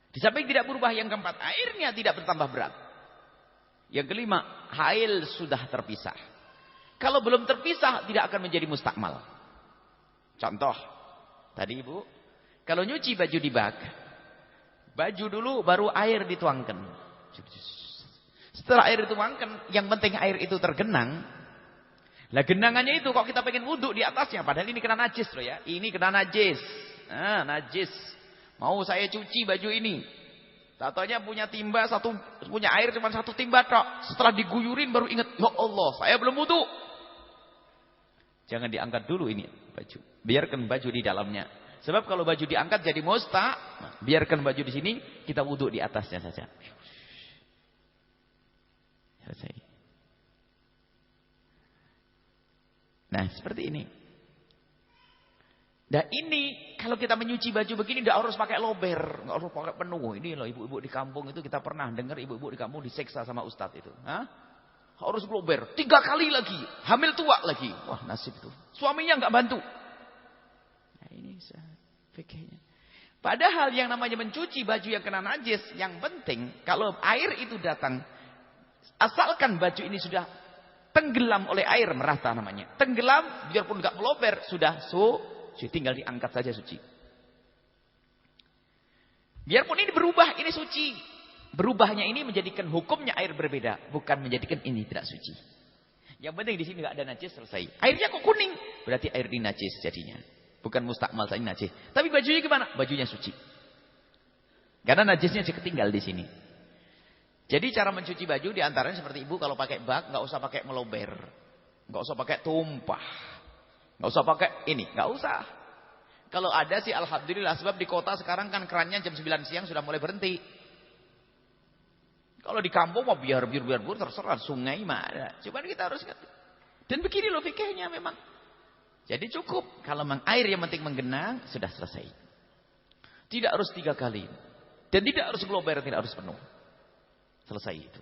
Di samping tidak berubah, yang keempat, airnya tidak bertambah berat. Yang kelima, hail sudah terpisah. Kalau belum terpisah, tidak akan menjadi mustakmal. Contoh, tadi ibu, kalau nyuci baju di bak, baju dulu baru air dituangkan. Setelah air dituangkan, yang penting air itu tergenang. Lah genangannya itu kok kita pengen wudhu di atasnya, padahal ini kena najis loh ya. Ini kena najis. Nah, najis. Mau saya cuci baju ini. Tatonya punya timba satu, punya air cuma satu timba tok. Setelah diguyurin baru ingat, ya Allah, saya belum wudhu. Jangan diangkat dulu ini baju. Biarkan baju di dalamnya. Sebab kalau baju diangkat jadi musta, biarkan baju di sini, kita wudhu di atasnya saja. Selesai. Nah, seperti ini. Nah, ini kalau kita menyuci baju begini tidak harus pakai lober, nggak harus pakai penuh. Ini loh ibu-ibu di kampung itu kita pernah dengar ibu-ibu di kampung diseksa sama ustadz itu. Hah? Harus lober 3 kali lagi, hamil tua lagi. Wah, nasib itu. Suaminya nggak bantu. Nah, ini fikihnya. Padahal yang namanya mencuci baju yang kena najis, yang penting kalau air itu datang, asalkan baju ini sudah tenggelam oleh air, merata namanya. Tenggelam, biarpun enggak melober, sudah suci, tinggal diangkat saja suci. Biarpun ini berubah, ini suci. Berubahnya ini menjadikan hukumnya air berbeda, bukan menjadikan ini tidak suci. Yang penting di sini enggak ada najis, selesai. Airnya kok kuning, berarti air ini najis jadinya. Bukan mustakmal tadi najis. Tapi bajunya gimana? Bajunya suci. Karena najisnya ketinggal di sini. Jadi cara mencuci baju diantaranya seperti ibu kalau pakai bak nggak usah pakai melober, nggak usah pakai tumpah, nggak usah pakai ini, nggak usah. Kalau ada sih alhamdulillah, sebab di kota sekarang kan kerannya jam 9 siang sudah mulai berhenti. Kalau di kampung mau biar terserah, sungai mah ada. Cuman kita harus ngerti. Dan begini loh fikihnya memang. Jadi cukup kalau memang air yang penting menggenang sudah selesai. Tidak harus 3 kali dan tidak harus melober, tidak harus penuh. Selesai itu.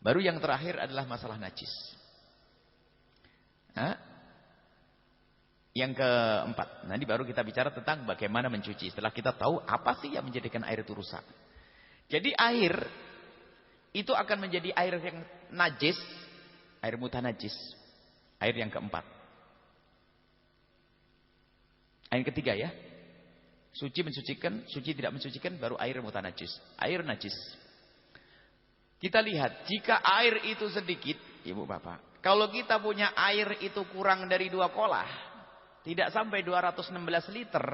Baru yang terakhir adalah masalah najis. Yang keempat, nanti baru kita bicara tentang bagaimana mencuci. Setelah kita tahu apa sih yang menjadikan air itu rusak. Jadi air itu akan menjadi air yang najis, air mutanajis. Air yang keempat. Air ketiga ya. Suci mensucikan, suci tidak mensucikan, baru air mutanajis. Air najis. Kita lihat, jika air itu sedikit, ibu bapak. Kalau kita punya air itu kurang dari 2 kolah, tidak sampai 216 liter.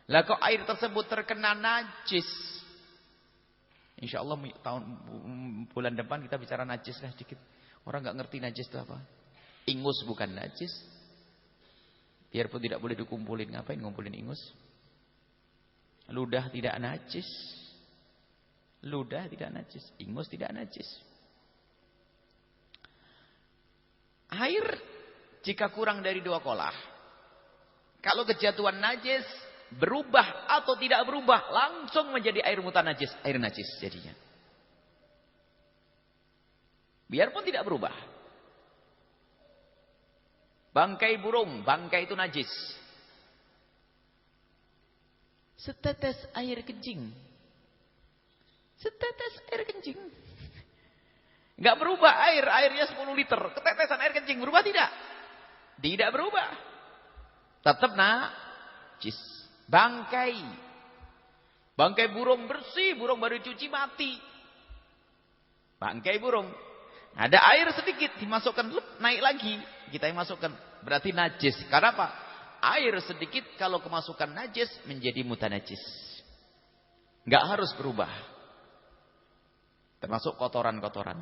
Lah kok air tersebut terkena najis. Insya Allah bulan depan kita bicara najis lah sedikit. Orang nggak ngerti najis itu apa. Ingus bukan najis. Biarpun tidak boleh dikumpulin, ngapain ngumpulin ingus? Ludah tidak najis. Ludah tidak najis. Ingus tidak najis. Air jika kurang dari 2 kolah. Kalau kejatuhan najis, berubah atau tidak berubah, langsung menjadi air mutanajis. Air najis jadinya. Biarpun tidak berubah. Bangkai burung, bangkai itu najis. Setetes air kencing. Setetes air kencing. Enggak berubah airnya 10 liter. Ketetesan air kencing berubah tidak? Tidak berubah. Tetap najis. Bangkai. Bangkai burung bersih, burung baru cuci mati. Bangkai burung. Ada air sedikit dimasukkan, naik lagi. Kita yang masukkan. Berarti najis. Karena apa? Air sedikit kalau kemasukan najis menjadi mutanajis. Enggak harus berubah. Termasuk kotoran-kotoran.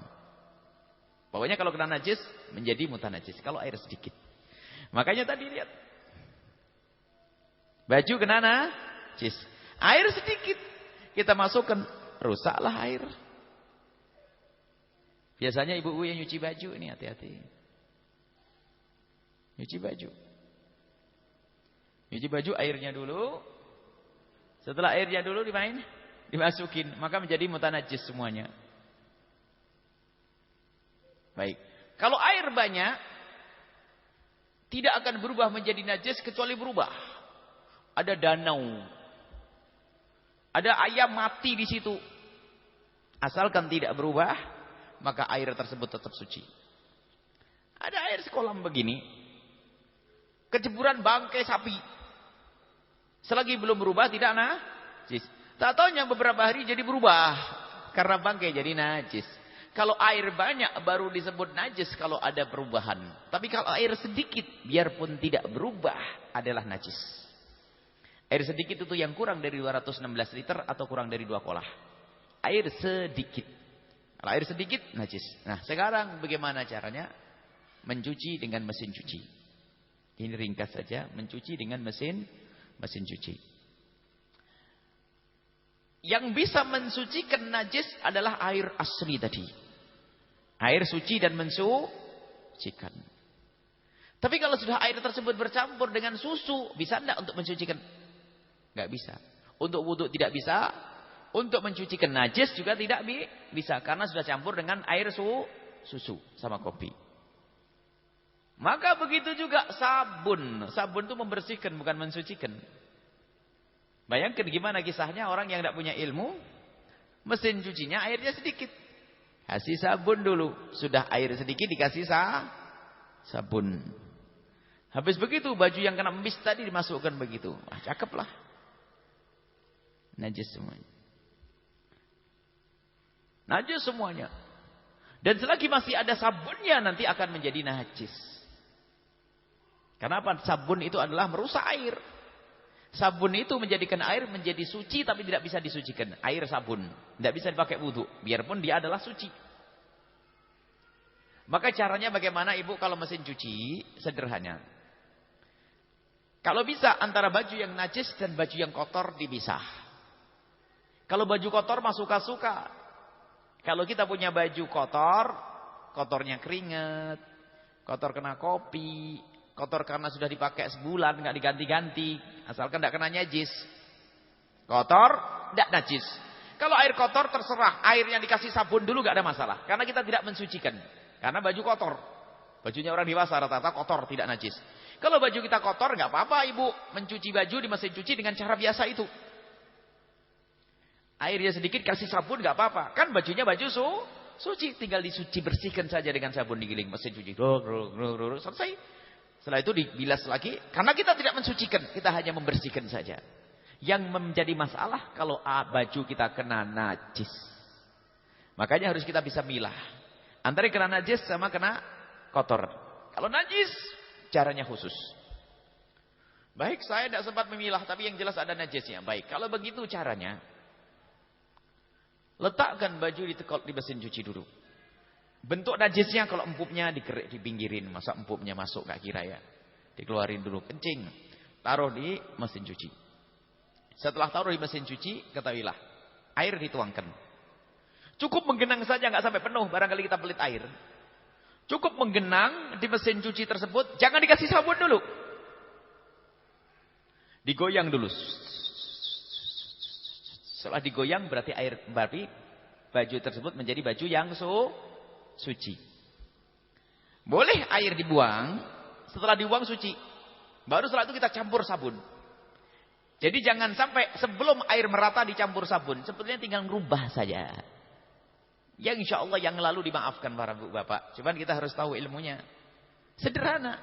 Pokoknya kalau kena najis menjadi mutanajis. Kalau air sedikit. Makanya tadi lihat. Baju kena najis. Air sedikit. Kita masukkan. Rusaklah air. Biasanya ibu-ibu yang nyuci baju ini hati-hati. Nyuci baju. Nyuci baju airnya dulu. Setelah airnya dulu dimasukin. Maka menjadi mutanajis semuanya. Baik. Kalau air banyak. Tidak akan berubah menjadi najis kecuali berubah. Ada danau. Ada ayam mati di situ. Asalkan tidak berubah, maka air tersebut tetap suci. Ada air sekolah begini. Keceburan bangkai sapi. Selagi belum berubah tidak najis. Tak taunya beberapa hari jadi berubah. Karena bangkai jadi najis. Kalau air banyak baru disebut najis kalau ada perubahan. Tapi kalau air sedikit biarpun tidak berubah adalah najis. Air sedikit itu yang kurang dari 216 liter atau kurang dari 2 kolah. Air sedikit. Kalau air sedikit najis. Nah sekarang bagaimana caranya? Mencuci dengan mesin cuci. Ini ringkas saja. Mencuci dengan mesin cuci. Yang bisa mensucikan najis adalah air asli tadi. Air suci dan mensucikan. Tapi kalau sudah air tersebut bercampur dengan susu, bisa enggak untuk mensucikan? Enggak bisa. Untuk wudu tidak bisa. Untuk mencucikan najis juga tidak bisa. Karena sudah campur dengan air susu sama kopi. Maka begitu juga sabun. Sabun itu membersihkan bukan mensucikan. Bayangkan gimana kisahnya orang yang tidak punya ilmu. Mesin cucinya airnya sedikit. Kasih sabun dulu. Sudah air sedikit dikasih sabun. Habis begitu baju yang kena embis tadi dimasukkan begitu. Ah, cakep lah. Najis semuanya. Najis semuanya. Dan selagi masih ada sabunnya nanti akan menjadi najis. Kenapa? Sabun itu adalah merusak air. Sabun itu menjadikan air menjadi suci tapi tidak bisa disucikan. Air sabun. Tidak bisa dipakai wudhu. Biarpun dia adalah suci. Maka caranya bagaimana ibu kalau mesin cuci? Sederhana. Kalau bisa antara baju yang najis dan baju yang kotor dipisah. Kalau baju kotor mah suka-suka. Kalau kita punya baju kotor. Kotornya keringat. Kotor kena kopi. Kotor karena sudah dipakai sebulan, nggak diganti-ganti, asalkan tidak kena najis. Kotor, tidak najis. Kalau air kotor terserah, air yang dikasih sabun dulu nggak ada masalah, karena kita tidak mensucikan. Karena baju kotor, bajunya orang dewasa rata-rata kotor, tidak najis. Kalau baju kita kotor, nggak apa-apa ibu mencuci baju di mesin cuci dengan cara biasa itu. Airnya sedikit, kasih sabun, nggak apa-apa. Kan bajunya baju suci, tinggal disuci, bersihkan saja dengan sabun, digiling mesin cuci. Selesai. Setelah itu dibilas lagi. Karena kita tidak mensucikan, kita hanya membersihkan saja. Yang menjadi masalah kalau baju kita kena najis. Makanya harus kita bisa milah antara kena najis sama kena kotor. Kalau najis, caranya khusus. Baik, saya tidak sempat memilah, tapi yang jelas ada najisnya. Baik, kalau begitu caranya, letakkan baju di mesin cuci dulu. Bentuk najisnya kalau empupnya dipinggirin, masa empupnya masuk gak kira ya. Dikeluarin dulu, kencing, taruh di mesin cuci. Setelah taruh di mesin cuci, ketahuilah, air dituangkan. Cukup menggenang saja, nggak sampai penuh, barangkali kita pelit air. Cukup menggenang di mesin cuci tersebut, jangan dikasih sabun dulu. Digoyang dulu. Setelah digoyang berarti baju tersebut menjadi baju yang suci. Boleh air dibuang, setelah dibuang suci. Baru setelah itu kita campur sabun. Jadi jangan sampai sebelum air merata dicampur sabun. Sebetulnya tinggal merubah saja. Yang insya Allah yang lalu dimaafkan para bu bapak. Cuman kita harus tahu ilmunya. Sederhana.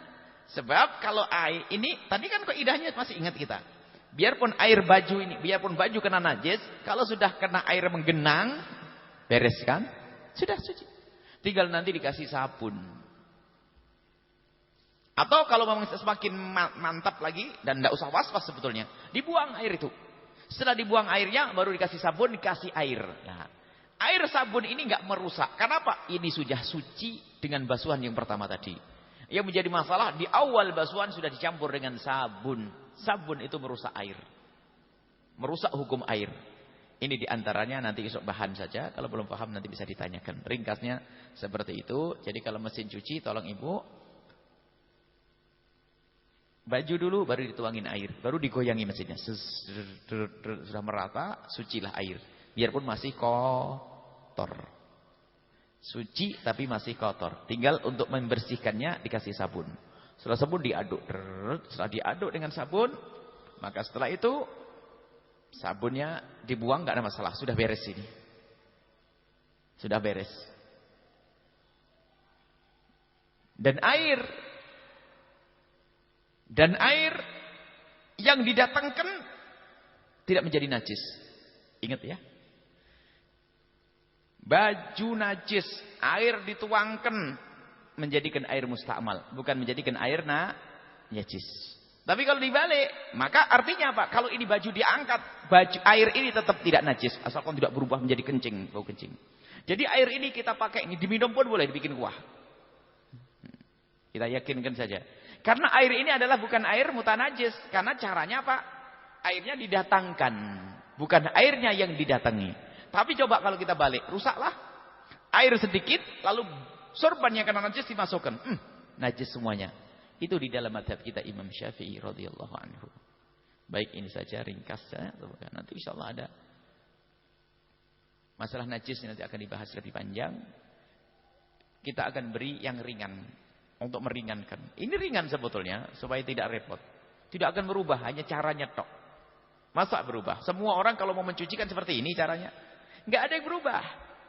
Sebab kalau air ini, tadi kan kaidahnya masih ingat kita. Biarpun air baju ini, biarpun baju kena najis, kalau sudah kena air menggenang, beres kan? Sudah suci. Tinggal nanti dikasih sabun. Atau kalau memang semakin mantap lagi, dan tidak usah was-was sebetulnya, dibuang air itu. Setelah dibuang airnya, baru dikasih sabun, dikasih air. Nah, air sabun ini nggak merusak. Kenapa? Ini sudah suci dengan basuhan yang pertama tadi. Yang menjadi masalah, di awal basuhan sudah dicampur dengan sabun. Sabun itu merusak air. Merusak hukum air. Ini diantaranya nanti esok bahan saja. Kalau belum paham nanti bisa ditanyakan. Ringkasnya seperti itu. Jadi kalau mesin cuci, tolong ibu. Baju dulu, baru dituangin air. Baru digoyangi mesinnya. Sudah merata, sucilah air. Biarpun masih kotor. Suci tapi masih kotor. Tinggal untuk membersihkannya dikasih sabun. Setelah sabun diaduk. Setelah diaduk dengan sabun, maka setelah itu sabunnya dibuang, gak ada masalah. Sudah beres ini. Sudah beres. Dan air yang didatangkan tidak menjadi najis. Ingat ya. Baju najis, air dituangkan menjadikan air musta'mal, bukan menjadikan air najis. Tapi kalau dibalik, maka artinya apa? Kalau ini baju diangkat, air ini tetap tidak najis, asalkan tidak berubah menjadi kencing, bau kencing. Jadi air ini kita pakai, ini diminum pun boleh, dibikin kuah. Kita yakinkan saja. Karena air ini adalah bukan air mutanajis, karena caranya apa? Airnya didatangkan, bukan airnya yang didatangi. Tapi coba kalau kita balik, rusaklah. Air sedikit, lalu sorban yang kena najis dimasukkan. Najis semuanya. Itu di dalam madhab kita Imam Syafi'i radhiyallahu anhu. Baik, ini saja ringkasnya. Nanti insyaallah ada masalah najis nanti akan dibahas lebih panjang. Kita akan beri yang ringan untuk meringankan. Ini ringan sebetulnya supaya tidak repot. Tidak akan berubah, hanya caranya tok. Masa berubah? Semua orang kalau mau mencucikan seperti ini caranya. Nggak ada yang berubah.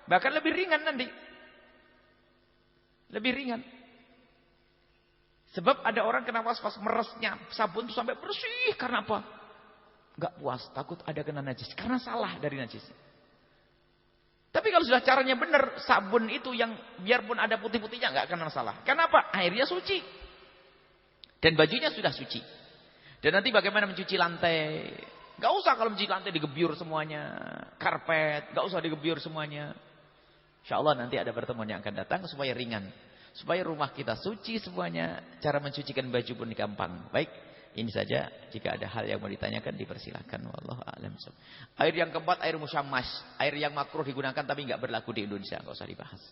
Bahkan lebih ringan nanti. Lebih ringan. Sebab ada orang kena was-was meresnya sabun itu sampai bersih. Karena apa? Nggak puas. Takut ada kena najis. Karena salah dari najis. Tapi kalau sudah caranya benar, sabun itu yang biarpun ada putih-putihnya nggak kena masalah. Kenapa? Airnya suci. Dan bajunya sudah suci. Dan nanti bagaimana mencuci lantai? Gak usah kalau mencuci lantai digebyur semuanya. Karpet, gak usah digebyur semuanya. InsyaAllah nanti ada pertemuan yang akan datang supaya ringan. Supaya rumah kita suci semuanya. Cara mencucikan baju pun gampang. Baik, ini saja. Jika ada hal yang mau ditanyakan dipersilahkan. Wallahu a'lam. Air yang keempat, air musyammas. Air yang makruh digunakan tapi gak berlaku di Indonesia. Gak usah dibahas.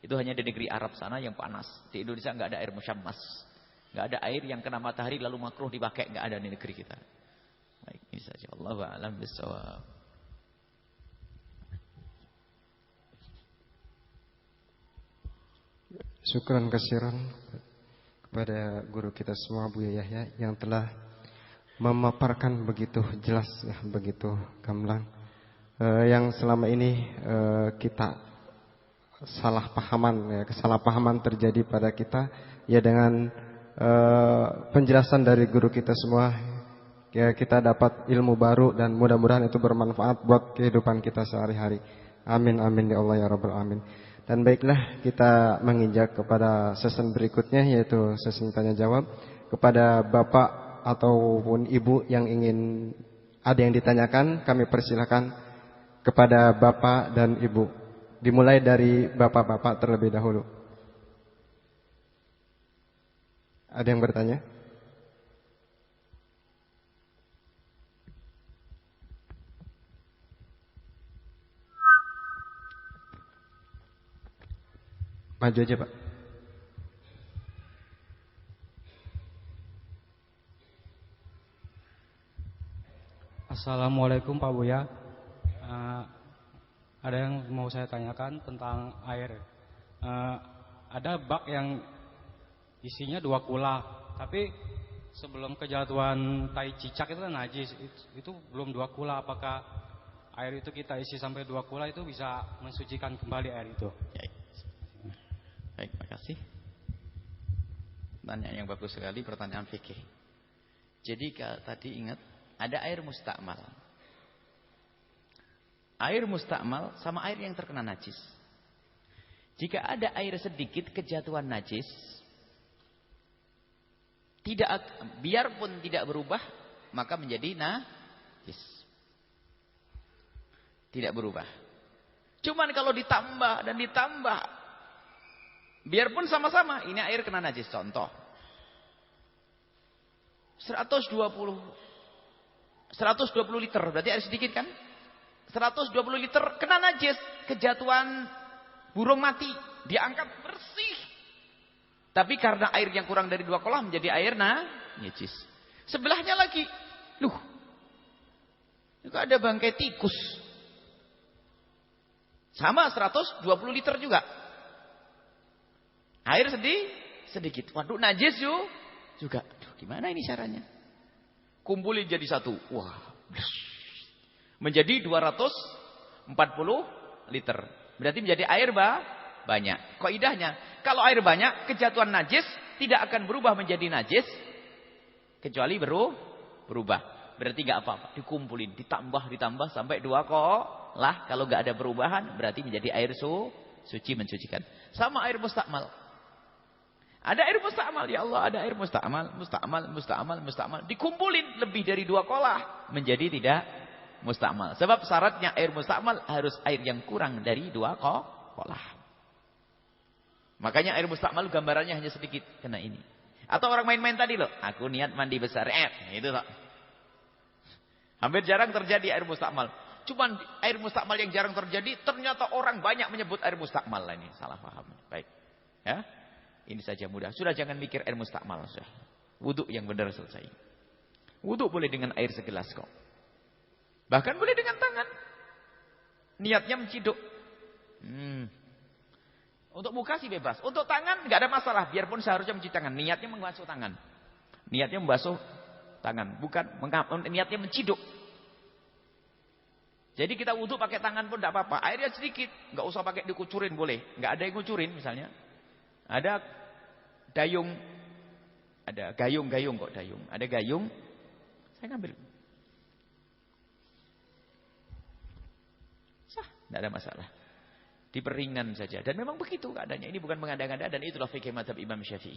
Itu hanya di negeri Arab sana yang panas. Di Indonesia gak ada air musyammas. Gak ada air yang kena matahari lalu makruh dipakai. Gak ada di negeri kita. Baik, ini saja. Allahu a'lam bishawab. Syukran kasiran kepada guru kita semua, Buya Yahya, yang telah memaparkan begitu jelas ya, begitu gamblang, yang selama ini kita salah pahaman ya, kesalahpahaman terjadi pada kita ya, dengan penjelasan dari guru kita semua ya, kita dapat ilmu baru dan mudah-mudahan itu bermanfaat buat kehidupan kita sehari-hari. Amin amin ya Allah ya rabbal alamin. Dan baiklah, kita menginjak kepada sesi berikutnya, yaitu sesi tanya jawab. Kepada Bapak ataupun Ibu yang ingin ada yang ditanyakan, kami persilakan kepada Bapak dan Ibu. Dimulai dari Bapak-bapak terlebih dahulu. Ada yang bertanya? Maju aja, Pak. Assalamualaikum Pak Buya. Ada yang mau saya tanyakan tentang air. Ada bak yang isinya 2 kula, tapi sebelum kejatuhan tai cicak itu kan najis. Itu belum 2 kula. Apakah air itu kita isi sampai 2 kula itu bisa mensucikan kembali air itu? Baik, makasih. Pertanyaan yang bagus sekali, pertanyaan fikih. Jadi tadi ingat, ada air mustakmal. Air mustakmal sama air yang terkena najis. Jika ada air sedikit kejatuhan najis, biarpun tidak berubah, maka menjadi najis. Tidak berubah. Cuman kalau ditambah dan ditambah, biarpun sama-sama, ini air kena najis. Contoh 120 liter, berarti air sedikit kan? 120 liter kena najis, kejatuhan burung mati, diangkat bersih. Tapi karena air yang kurang dari 2 kolah menjadi air najis. Sebelahnya lagi, juga ada bangkai tikus. Sama 120 liter juga. Air sedikit. Waduh, najis juga. Aduh, gimana ini caranya? Kumpulin jadi satu. Wah. Menjadi 240 liter. Berarti menjadi air banyak. Kaidahnya, kalau air banyak, kejatuhan najis tidak akan berubah menjadi najis kecuali berubah. Berarti enggak apa-apa, dikumpulin, ditambah sampai 2 kolah. Kalau enggak ada perubahan, berarti menjadi air suci, mensucikan. Sama air mustakmal. Ada air mustakmal, ya Allah, ada air mustakmal. Dikumpulin lebih dari 2 kolah, menjadi tidak mustakmal. Sebab syaratnya air mustakmal harus air yang kurang dari 2 kolah. Makanya air mustakmal gambarannya hanya sedikit kena ini. Atau orang main-main tadi loh, aku niat mandi besar, itu loh. Hampir jarang terjadi air mustakmal. Cuman air mustakmal yang jarang terjadi, ternyata orang banyak menyebut air mustakmal. Ini salah paham. Baik. Ya. Ini saja mudah. Sudah jangan mikir air mustakmal. Sudah. Wudhu yang benar selesai. Wudhu boleh dengan air segelas kok. Bahkan boleh dengan tangan. Niatnya menciduk. Untuk muka sih bebas. Untuk tangan nggak ada masalah. Biarpun seharusnya mencuci tangan. Niatnya membasuh tangan. Niatnya membasuh tangan. Bukan niatnya menciduk. Jadi kita wudhu pakai tangan pun tidak apa-apa. Airnya sedikit. Nggak usah pakai dikucurin boleh. Nggak ada yang ngucurin misalnya. Ada dayung. Ada gayung kok dayung. Ada gayung. Saya ngambil. Tidak ada masalah. Diperingan saja. Dan memang begitu keadaannya. Ini bukan mengada-ngada. Dan itulah fikih mazhab Imam Syafi'i.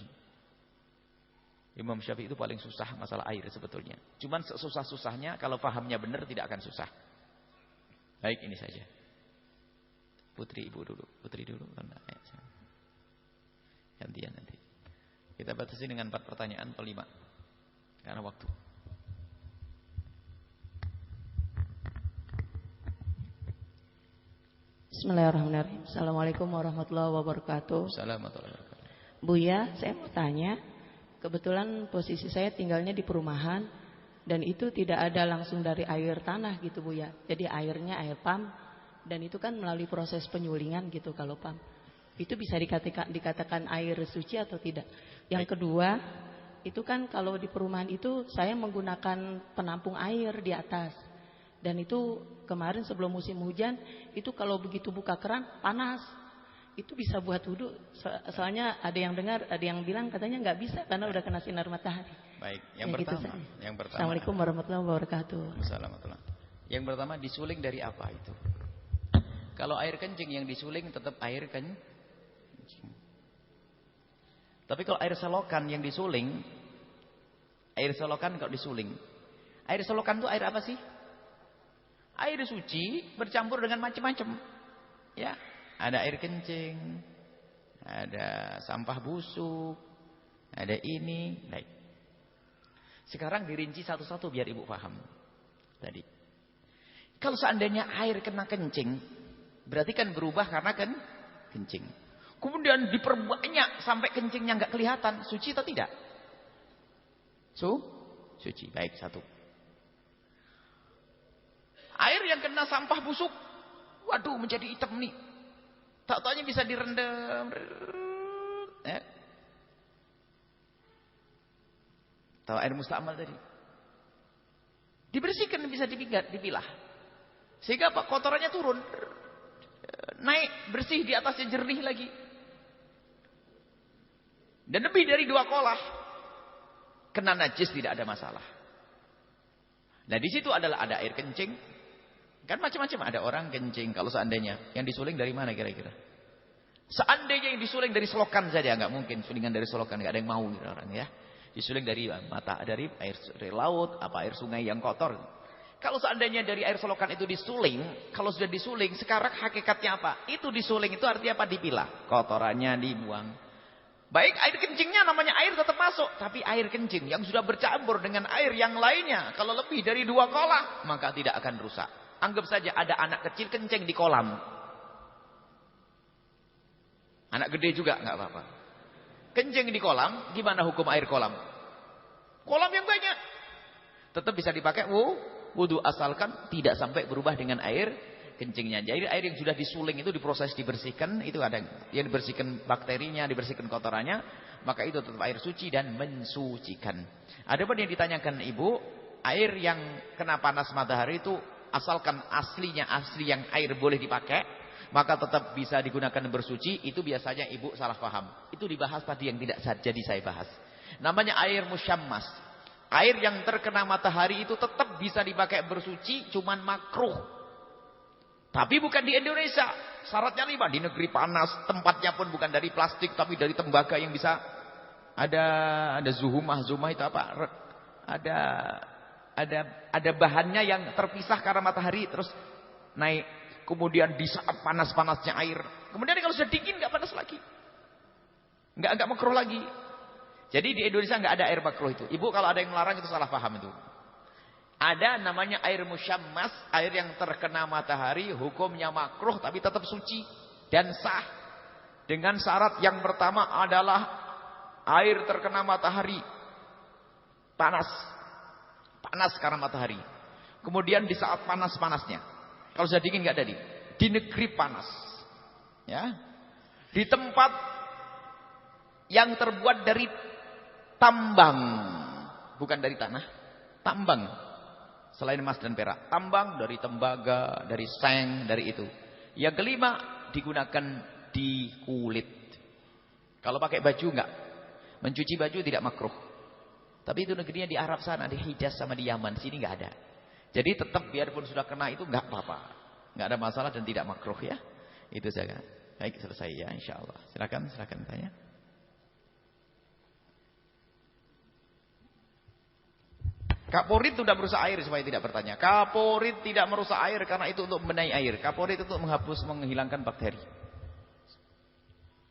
Imam Syafi'i itu paling susah masalah air sebetulnya. Cuman sesusah-susahnya kalau pahamnya benar tidak akan susah. Baik, ini saja. Putri ibu dulu. Putri dulu. Gantian nanti. Kita batasi dengan 4 pertanyaan atau 5. Karena waktu. Bismillahirrahmanirrahim. Assalamualaikum warahmatullahi wabarakatuh. Assalamualaikum warahmatullahi wabarakatuh. Buya, saya mau tanya. Kebetulan posisi saya tinggalnya di perumahan. Dan itu tidak ada langsung dari air tanah gitu Buya. Jadi airnya air pam. Dan itu kan melalui proses penyulingan gitu kalau pam. Itu bisa dikatakan air suci atau tidak? Yang kedua, itu kan kalau di perumahan itu saya menggunakan penampung air di atas. Dan itu kemarin sebelum musim hujan, itu kalau begitu buka keran panas. Itu bisa buat wudhu. Soalnya ada yang dengar, ada yang bilang katanya nggak bisa karena udah kena sinar matahari. Baik, yang Ya, pertama, gitu yang pertama. Assalamualaikum warahmatullahi wabarakatuh. Assalamualaikum. Yang pertama, disuling dari apa itu? Kalau air kencing yang disuling tetap air kencing. Tapi kalau air selokan yang disuling, air selokan kalau disuling, air selokan itu air apa sih? Air suci bercampur dengan macam-macam. Ya, ada air kencing, ada sampah busuk, ada ini. Baik. Sekarang dirinci satu-satu biar ibu paham. Tadi, kalau seandainya air kena kencing, berarti kan berubah karena kan kencing. Kemudian diperbanyak sampai kencingnya nggak kelihatan, suci atau tidak? Suci. Baik, satu. Air yang kena sampah busuk, waduh menjadi hitam nih. Tak taunya bisa direndam. Ya. Tahu air musta'mal tadi? Dibersihkan, bisa dipilah. Sehingga apa? Kotorannya turun. Naik, bersih, di atasnya jernih lagi. Dan lebih dari 2 kolah. Kena najis tidak ada masalah. Nah di situ adalah ada air kencing. Kan macam-macam, ada orang kencing. Kalau seandainya yang disuling dari mana kira-kira? Seandainya yang disuling dari selokan saja, nggak mungkin sulingan dari selokan, nggak ada yang mau orang ya. Disuling dari mata, dari air laut, apa air sungai yang kotor. Kalau seandainya dari air selokan itu disuling, kalau sudah disuling, sekarang hakikatnya apa? Itu disuling itu artinya apa? Dipilah, kotorannya dibuang. Baik, air kencingnya namanya air tetap masuk, tapi air kencing yang sudah bercampur dengan air yang lainnya, kalau lebih dari 2 kolah, maka tidak akan rusak. Anggap saja ada anak kecil kencing di kolam. Anak gede juga nggak apa-apa. Kencing di kolam, gimana hukum air kolam? Kolam yang banyak. Tetap bisa dipakai wudu asalkan tidak sampai berubah dengan air kencingnya. Jadi air yang sudah disuling itu diproses dibersihkan, itu ada yang dibersihkan bakterinya, dibersihkan kotorannya, maka itu tetap air suci dan mensucikan. Adapun yang ditanyakan ibu, air yang kena panas matahari itu asalkan asli yang air boleh dipakai, maka tetap bisa digunakan bersuci. Itu biasanya ibu salah paham. Itu dibahas tadi yang tidak jadi saya bahas. Namanya air musyammas. Air yang terkena matahari itu tetap bisa dipakai bersuci, cuman makruh. Tapi bukan di Indonesia. Syaratnya 5. Di negeri panas, tempatnya pun bukan dari plastik, tapi dari tembaga yang bisa ada zumah itu apa? Ada bahannya yang terpisah karena matahari terus naik. Kemudian di saat panas-panasnya air, kemudian kalau sudah dingin nggak panas lagi, nggak makruh lagi. Jadi di Indonesia nggak ada air makruh itu. Ibu kalau ada yang melarang itu salah paham itu. Ada namanya air musyammas, air yang terkena matahari, hukumnya makruh tapi tetap suci dan sah. Dengan syarat yang pertama adalah air terkena matahari panas karena matahari. Kemudian di saat panas-panasnya. Kalau sudah dingin nggak jadi. Di negeri panas, ya, di tempat yang terbuat dari tambang, bukan dari tanah, tambang. Selain emas dan perak, tambang dari tembaga, dari seng, dari itu. Yang kelima digunakan di kulit. Kalau pakai baju enggak, mencuci baju tidak makruh. Tapi itu negerinya di Arab sana, di Hijaz sama di Yaman, sini enggak ada. Jadi tetap biarpun sudah kena itu enggak apa-apa. Enggak ada masalah dan tidak makruh ya. Itu saja. Baik, selesai ya insyaallah. Silakan tanya. Kaporit tidak merusak air supaya tidak bertanya. Kaporit tidak merusak air karena itu untuk membenahi air. Kaporit itu untuk menghilangkan bakteri.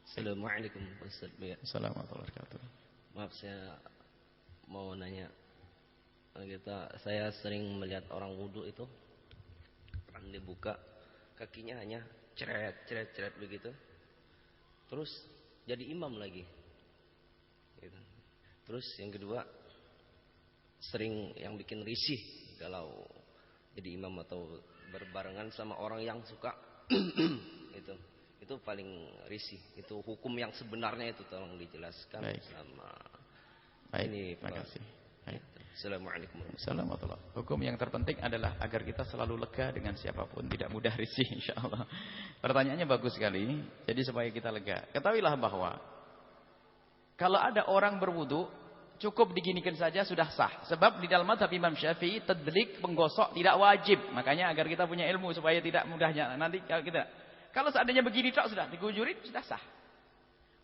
Assalamualaikum Ustaz. Assalamualaikum warahmatullahi wabarakatuh. Maaf, saya mau nanya. Saya sering melihat orang wudu itu keran dibuka, kakinya hanya ceret begitu. Terus jadi imam lagi. Gitu. Terus yang kedua, sering yang bikin risih kalau jadi imam atau berbarengan sama orang yang suka itu itu paling risih. Itu hukum yang sebenarnya itu tolong dijelaskan. Baik. Sama Baik, ini. terima kasih. Baik. Assalamualaikum warahmatullahi Assalamualaikum. Hukum yang terpenting adalah agar kita selalu lega dengan siapapun, tidak mudah risih insyaallah. Pertanyaannya bagus sekali. Jadi supaya kita lega. Ketahuilah bahwa kalau ada orang berwudu cukup diginikan saja sudah sah. Sebab di dalam mazhab Imam Syafi'i tadlik menggosok tidak wajib. Makanya agar kita punya ilmu supaya tidak mudahnya nanti kalau seandainya begini tok sudah digujurin sudah sah.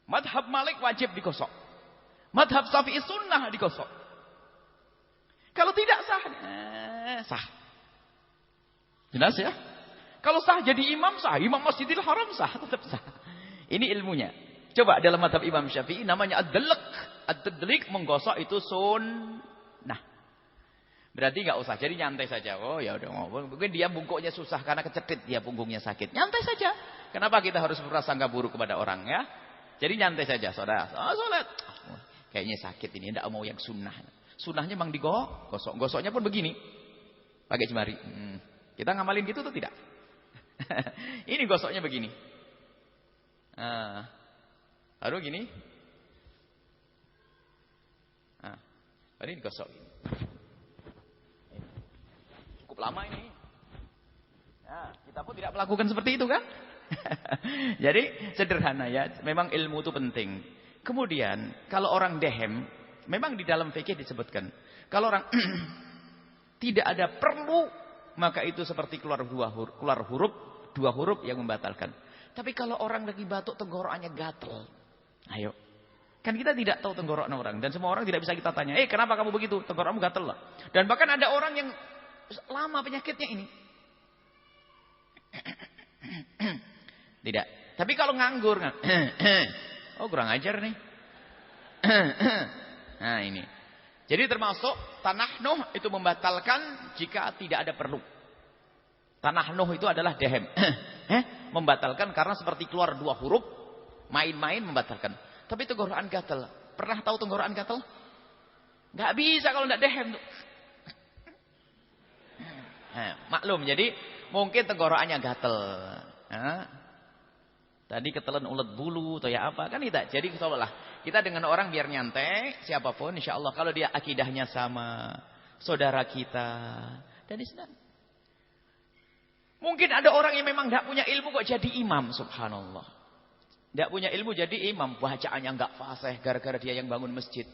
Mazhab Malik wajib digosok. Mazhab Syafi'i sunnah digosok. Kalau tidak sah, sah. Jelas ya? Kalau sah jadi imam sah, imam Masjidil Haram sah, tetap sah. Ini ilmunya. Coba dalam mazhab Imam Syafi'i namanya ad-dalq. Ad-tadlik menggosok itu sunnah. Berarti enggak usah, jadi nyantai saja. Oh ya udah, mungkin dia bungkuknya susah karena kecetit dia punggungnya sakit. Nyantai saja. Kenapa kita harus berprasangka buruk kepada orang ya? Jadi nyantai saja, saudara. Salat. Kayaknya sakit ini, enggak mau yang sunnah. Sunnahnya memang digosok. Gosoknya pun begini. Pakai jemari. Kita ngamalin gitu atau tidak? Ini gosoknya begini. Baru gini. Baru ini gosok. Cukup lama ini. Nah, kita pun tidak melakukan seperti itu kan? Jadi sederhana ya. Memang ilmu itu penting. Kemudian kalau orang dehem, memang di dalam fikih disebutkan, kalau orang tidak ada perlu, maka itu seperti keluar dua huruf yang membatalkan. Tapi kalau orang lagi batuk tenggorokannya gatel, ayo, kan kita tidak tahu tenggorokan orang dan semua orang tidak bisa kita tanya, kenapa kamu begitu? Tenggorokanmu gatel lah. Dan bahkan ada orang yang lama penyakitnya ini, tidak. Tapi kalau nganggur, oh kurang ajar nih. Nah ini. Jadi termasuk tanahnuh itu membatalkan jika tidak ada perlu. Tanahnuh itu adalah dehem. Membatalkan karena seperti keluar dua huruf, main-main membatalkan. Tapi tenggorokan gatal. Pernah tahu tenggorokan gatal? Nggak bisa kalau nggak dehem. Maklum, jadi mungkin tenggorokannya gatal. Tadi ketelan ulet bulu atau ya apa kan tidak. Jadi seolah-olah kita dengan orang biar nyantai, siapapun insya Allah kalau dia akidahnya sama saudara kita dan Islam. Mungkin ada orang yang memang tidak punya ilmu kok jadi imam, subhanallah. Tidak punya ilmu jadi imam, bacaannya enggak fasih gara-gara dia yang bangun masjid.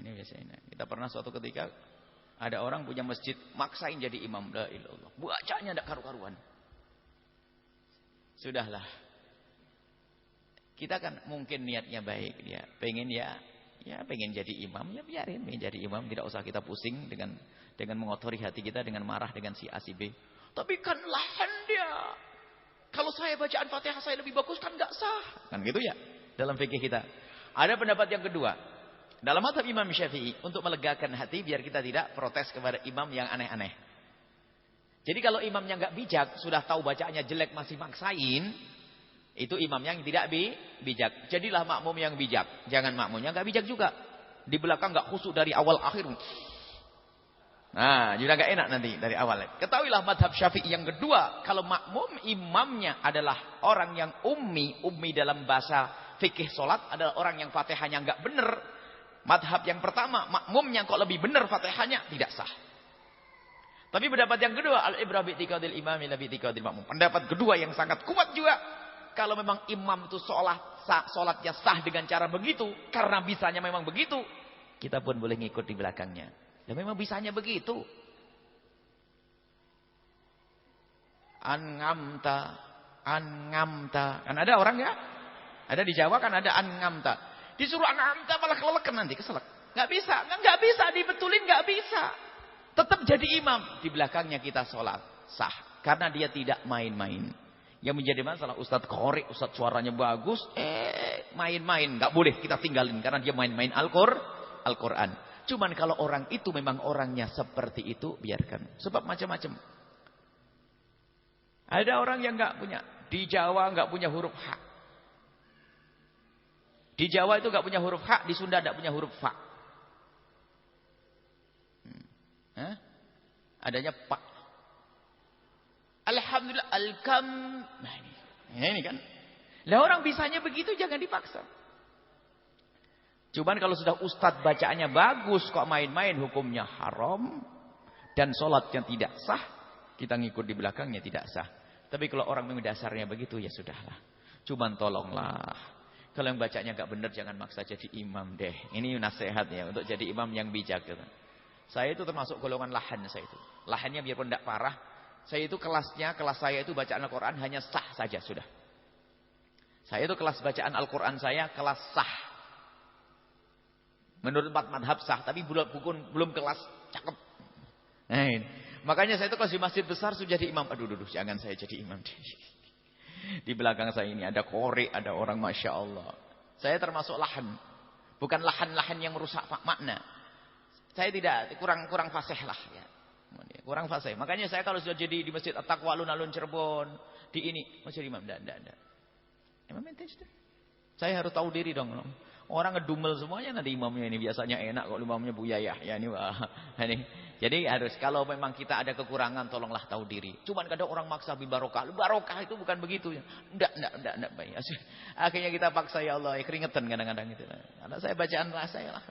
Ini biasanya. Kita pernah suatu ketika ada orang punya masjid maksain jadi imam, la ilallah. Bacanya enggak karu-karuan. Sudahlah. Kita kan mungkin niatnya baik dia, pengen pengen jadi imam, ya biarin pengen jadi imam, tidak usah kita pusing dengan mengotori hati kita dengan marah dengan si A si B. Tapi kan lahan dia. Kalau saya bacaan Fatihah saya lebih bagus kan enggak sah. Kan gitu ya dalam fikih kita. Ada pendapat yang kedua. Dalam mazhab Imam Syafi'i untuk melegakan hati biar kita tidak protes kepada imam yang aneh-aneh. Jadi kalau imamnya enggak bijak, sudah tahu bacaannya jelek masih maksain, itu imam yang tidak bijak. Jadilah makmum yang bijak. Jangan makmumnya enggak bijak juga. Di belakang enggak khusyuk dari awal akhir. Nah, juga enggak enak nanti dari awal. Ketahuilah mazhab Syafi'i yang kedua, kalau makmum imamnya adalah orang yang ummi dalam bahasa fikih salat adalah orang yang Fatihahnya enggak benar. Mazhab yang pertama, makmumnya kok lebih benar Fatihahnya tidak sah. Tapi pendapat yang kedua, al-ibrah bi tiqadil imami la bi tiqadil makmum. Pendapat kedua yang sangat kuat juga, kalau memang imam itu salatnya sah dengan cara begitu, karena bisanya memang begitu, kita pun boleh ngikut di belakangnya. Ya memang bisanya begitu. An-ngamta. Kan ada orang ya? Ada di Jawa kan ada an-ngamta. Disuruh an-ngamta malah kelelekan nanti, keselak. Enggak bisa dibetulin, enggak bisa. Tetap jadi imam. Di belakangnya kita sholat sah. Karena dia tidak main-main. Yang menjadi masalah Ustadz Qori, Ustadz suaranya bagus, main-main. Enggak boleh kita tinggalin karena dia main-main Al-Quran. Cuman kalau orang itu memang orangnya seperti itu, biarkan. Sebab macam-macam. Ada orang yang enggak punya. Di Jawa enggak punya huruf H. Di Jawa itu enggak punya huruf H. Di Sunda enggak punya huruf Fa. Adanya Pak. Alhamdulillah. Nah ini. Ini kan. Lah orang bisanya begitu jangan dipaksa. Cuman kalau sudah ustadz bacaannya bagus kok main-main hukumnya haram dan sholatnya tidak sah, kita ngikut di belakangnya tidak sah. Tapi kalau orang memang dasarnya begitu ya sudahlah. Cuman tolonglah, kalau yang bacanya gak benar jangan maksa jadi imam deh. Ini nasihat ya untuk jadi imam yang bijak gitu. Saya itu termasuk golongan lahan saya itu. Lahannya biarpun tidak parah, saya itu kelas saya itu bacaan Al-Quran hanya sah saja sudah. Saya itu kelas bacaan Al-Quran saya kelas sah. Menurut 4 madhab sah, tapi belum kelas cakep. Nah, ini. Makanya saya itu kalau di masjid besar sudah jadi imam. Aduh, jangan saya jadi imam. Di belakang saya ini ada korek, ada orang Masya Allah. Saya termasuk lahan. Bukan lahan-lahan yang merusak makna. Saya tidak, kurang fasih lah. Ya. Kurang fasih. Makanya saya kalau sudah jadi di masjid At-Taqwa Alun-Alun Cirebon. Di ini, masjid imam. Tidak. Imam ente sudah. Saya harus tahu diri dong. Orang ngedumel semuanya nanti imamnya ini biasanya enak kok imamnya Bu Yayah ya ini wah. Ini. Jadi harus kalau memang kita ada kekurangan tolonglah tahu diri. Cuman kadang orang maksa bil barokah. Barokah itu bukan begitu ya. Enggak baik. Akhirnya kita paksa ya Allah, ya keringetan kadang-kadang gitu. Karena saya bacaan saya lah.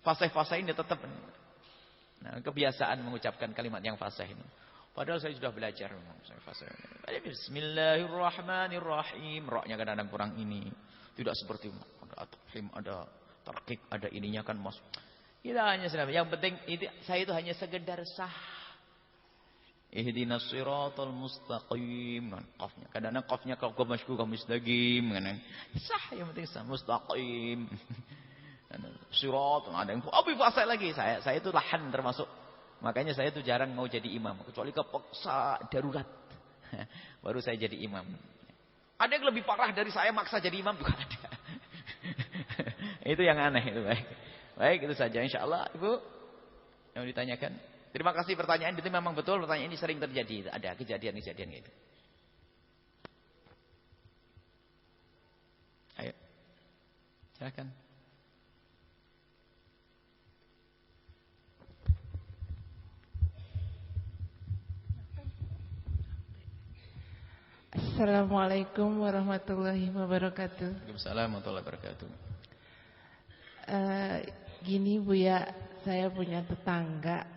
Fasih-fasih ini tetap. Nah, kebiasaan mengucapkan kalimat yang fasih ini. Padahal saya sudah belajar memang saya fasih. Bismillahirrahmanirrahim. Ra-nya kadang-kadang kurang ini. Tidak seperti ada tahrim, ada tarkik, ada ininya kan mas. Kita hanya sedang. Yang penting saya itu hanya sekedar sah. Ihdinas siratal mustaqim. Qafnya. Kadang-kadang qafnya kalau masku mustaqim. Sah yang penting sah mustaqim. Sirat ada yang lebih fasih lagi. Saya itu lahan termasuk. Makanya saya itu jarang mau jadi imam. Kecuali kepaksa darurat. Baru saya jadi imam. Ada yang lebih parah dari saya maksa jadi imam juga ada. Itu yang aneh itu baik. Baik itu saja insyaallah Ibu yang ditanyakan. Terima kasih pertanyaan itu memang betul pertanyaan ini sering terjadi. Ada kejadian-kejadian gitu. Ayo. Silakan. Assalamualaikum warahmatullahi wabarakatuh. Waalaikumsalam warahmatullahi wabarakatuh. Gini Bu ya, saya punya tetangga.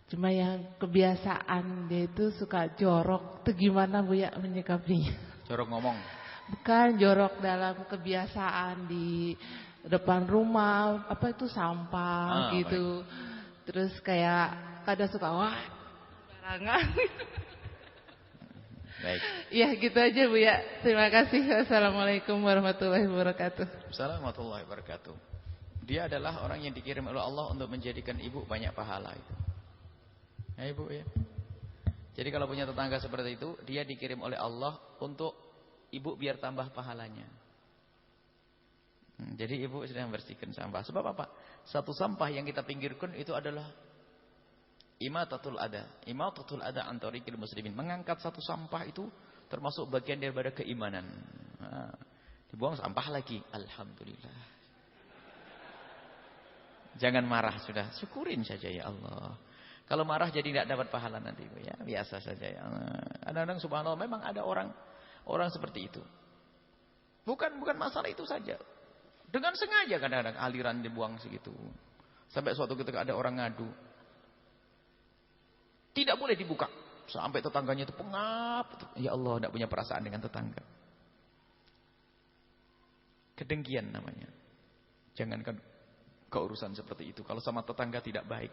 Cuma yang kebiasaan dia itu suka jorok. Itu gimana Bu ya menyikapinya? Jorok ngomong? Bukan jorok dalam kebiasaan di depan rumah. Apa itu sampah gitu. Baik. Terus kayak kadang suka wah barangan. Baik. Ya gitu aja Bu ya. Terima kasih. Assalamualaikum warahmatullahi wabarakatuh. Assalamualaikum warahmatullahi wabarakatuh. Dia adalah orang yang dikirim oleh Allah untuk menjadikan ibu banyak pahala itu. Ya Ibu ya. Jadi kalau punya tetangga seperti itu, dia dikirim oleh Allah untuk ibu biar tambah pahalanya. Jadi ibu sedang bersihkan sampah. Sebab apa? Satu sampah yang kita pinggirkan itu adalah imatatul ada antarikil muslimin. Mengangkat satu sampah itu termasuk bagian daripada keimanan. Nah, dibuang sampah lagi. Alhamdulillah. Jangan marah sudah. Syukurin saja ya Allah. Kalau marah jadi tidak dapat pahala nanti ya. Biasa saja ya. Kadang-kadang subhanallah memang ada orang seperti itu. Bukan masalah itu saja. Dengan sengaja kadang-kadang aliran dibuang segitu. Sampai suatu ketika ada orang ngadu. Tidak boleh dibuka. Sampai tetangganya itu pengap. Ya Allah, tidak punya perasaan dengan tetangga. Kedengkian namanya. Jangankan keurusan seperti itu. Kalau sama tetangga tidak baik.